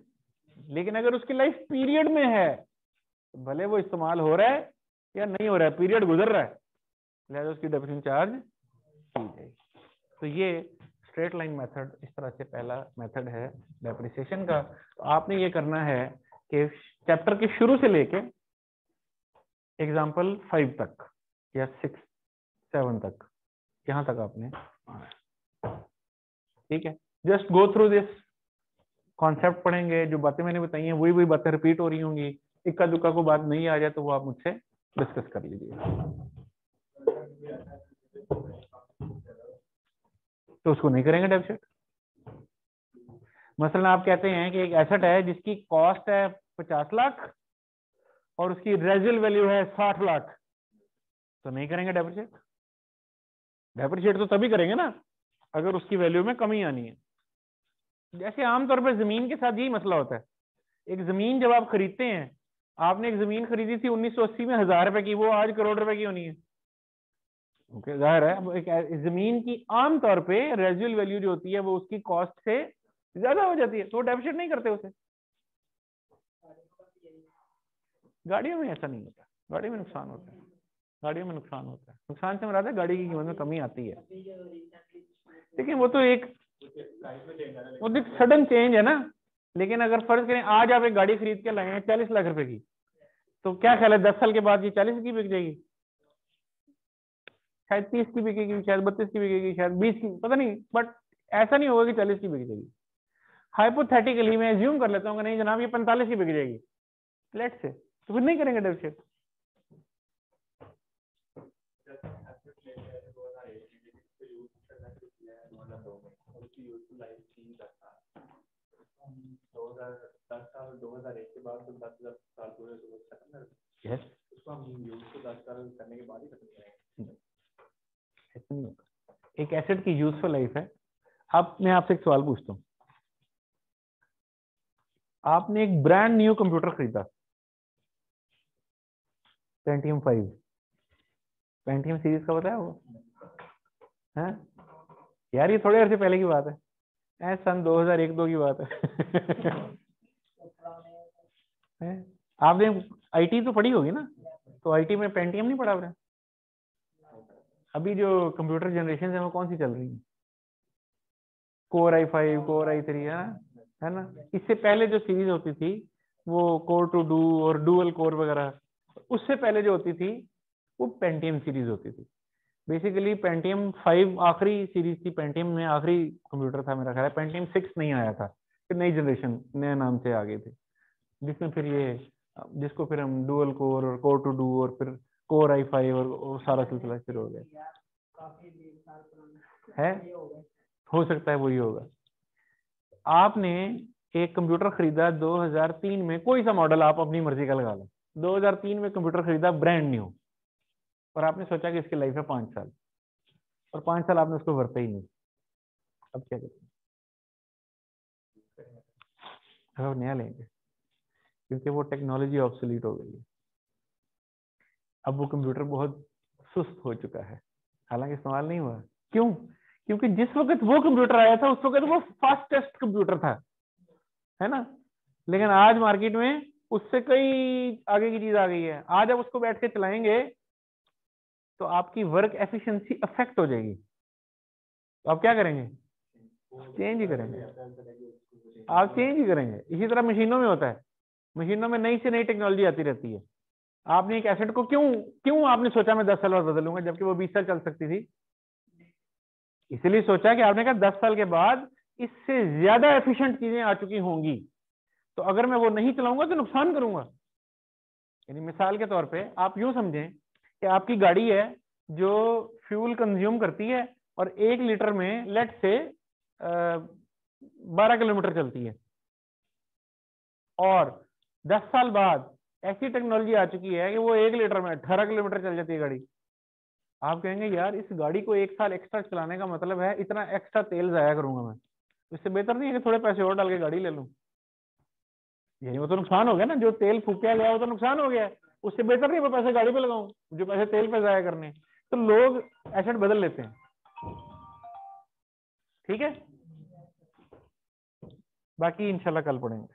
लेकिन अगर उसकी लाइफ पीरियड में है, तो भले वो इस्तेमाल हो रहा है या नहीं हो रहा है, पीरियड गुजर रहा है, लिहाजा उसकी डेप्रिसिएशन चार्ज की जाएगी। तो ये स्ट्रेट लाइन मेथड इस तरह से पहला मेथड है डेप्रिसिएशन का। तो आपने ये करना है कि चैप्टर के शुरू से लेके एग्जाम्पल 5 तक या 6 7 तक, यहां तक आपने आना है, ठीक है। Just go through this, concept पढ़ेंगे, जो बातें मैंने बताई हैं वही वही बातें रिपीट हो रही होंगी, इक्का दुक्का को बात नहीं आ जाए तो वो आप मुझसे डिस्कस कर लीजिए। तो उसको नहीं करेंगे डेप्रिसिएट। मसलन आप कहते हैं कि एक एसेट है जिसकी कॉस्ट है 50 लाख और उसकी रेजिडुअल वैल्यू है 60 लाख, तो नहीं करेंगे डेप्रिसिएट। डेप्रिसिएट तो तभी करेंगे ना अगर उसकी वैल्यू में कमी आनी है। जैसे आमतौर पर जमीन के साथ यही मसला होता है। एक जमीन जब आप खरीदते हैं, आपने एक जमीन खरीदी थी 1980 में 1,000 रुपए की, वो आज करोड़ रुपए की होनी है। ओके, जाहिर है अब एक जमीन की आमतौर पे रेजिडुअल वैल्यू जो होती है वो उसकी कॉस्ट से ज्यादा हो जाती है, तो डेप्रिसिएट नहीं करते उसे। गाड़ियों में ऐसा नहीं होता, गाड़ी में नुकसान होता है, गाड़ियों में नुकसान होता है। नुकसान से मुराद है गाड़ी की कीमत में कमी आती है, लेकिन वो तो एक सडन चेंज है ना। लेकिन अगर फर्ज करें आज आप एक गाड़ी खरीद के लाए हैं 40 लाख रुपए की, तो क्या ख्याल है 10 साल के बाद ये 40 की बिक जाएगी, शायद 30 की बिकेगी, शायद 32 की बिकेगी, शायद 20 की, पता नहीं, बट ऐसा नहीं होगा कि 40 की बिक जाएगी। हाइपोथेटिकली मैं एज्यूम कर लेता हूँ नहीं जनाब ये 45 की बिक जाएगी, लेट से, तो फिर नहीं करेंगे डेप्रिसिएट। yes. से नहीं होता। एक एसेट की यूजफुल लाइफ है। अब मैं आपसे एक सवाल पूछता हूँ, आपने एक ब्रांड न्यू कंप्यूटर खरीदा, पेंटियम 5, पेंटियम सीरीज का पता है वो है यार, ये थोड़े अर्से पहले की बात है, सन 2001-2 की बात है। आपने आईटी तो पढ़ी होगी ना, तो आईटी में पेंटियम नहीं पढ़ा आपने? अभी जो कंप्यूटर जनरेशन है वो कौन सी चल रही है? कोर i5, कोर i3 है ना। इससे पहले जो सीरीज होती थी वो कोर टू डू और डुअल कोर वगैरह, उससे पहले जो होती थी वो पेंटियम सीरीज होती थी। बेसिकली पेंटियम 5 आखिरी सीरीज थी, पेंटियम में आखिरी कंप्यूटर था मेरा ख्याल है, पेंटियम 6 नहीं आया था, फिर नई जनरेशन नए नाम से आ गए थे, जिसमें फिर ये जिसको फिर हम डुअल कोर और कोर टू डू और फिर कोर i5 और सारा सिलसिला शुरू हो गया है। हो सकता है वही होगा। आपने एक कंप्यूटर खरीदा 2003 में, कोई सा मॉडल आप अपनी मर्जी का लगा लो, 2003 में कंप्यूटर खरीदा ब्रांड न्यू, और आपने सोचा कि इसकी लाइफ है 5 साल, और 5 साल आपने उसको वरता ही नहीं। अब क्या करेंगे? अब नया लेंगे, क्योंकि वो टेक्नोलॉजी ऑब्सोलीट हो गई है। अब वो कंप्यूटर बहुत सुस्त हो चुका है। हालांकि इस्तेमाल नहीं हुआ, क्यों? क्योंकि जिस वक्त वो कंप्यूटर आया था उस वक्त वो फास्टेस्ट कंप्यूटर था, है ना। लेकिन आज मार्केट में उससे कई आगे की चीज आ गई है। आज आप उसको बैठ के चलाएंगे तो आपकी वर्क एफिशिएंसी अफेक्ट हो जाएगी, तो आप क्या करेंगे? चेंज ही करेंगे, आप चेंज ही करेंगे। इसी तरह मशीनों में होता है, मशीनों में नई से नई टेक्नोलॉजी आती रहती है। आपने एक एसेट को क्यों क्यों आपने सोचा मैं 10 साल बाद बदलूंगा, जबकि वो 20 साल चल सकती थी? इसलिए सोचा कि आपने कहा 10 साल के बाद इससे ज्यादा एफिशिएंट चीजें आ चुकी होंगी, तो अगर मैं वो नहीं चलाऊंगा तो नुकसान करूंगा। यानी मिसाल के तौर पे आप यूं समझें कि आपकी गाड़ी है जो फ्यूल कंज्यूम करती है और 1 लीटर में लेट से 12 किलोमीटर चलती है, और 10 साल बाद ऐसी टेक्नोलॉजी आ चुकी है कि वो 1 लीटर में 18 किलोमीटर चल जाती है गाड़ी। आप कहेंगे यार इस गाड़ी को 1 साल एक्स्ट्रा चलाने का मतलब है इतना एक्स्ट्रा तेल जाया करूंगा मैं, इससे बेहतर नहीं है कि थोड़े पैसे और डाल के गाड़ी ले लूं? यही वो तो नुकसान हो गया ना, जो तेल फूका गया वो तो नुकसान हो गया। उससे बेहतर नहीं मैं पैसे गाड़ी पे लगाऊं जो पैसे तेल पे जाया करने। तो लोग एसेट बदल लेते हैं, ठीक है। बाकी इंशाल्लाह कल पढ़ेंगे।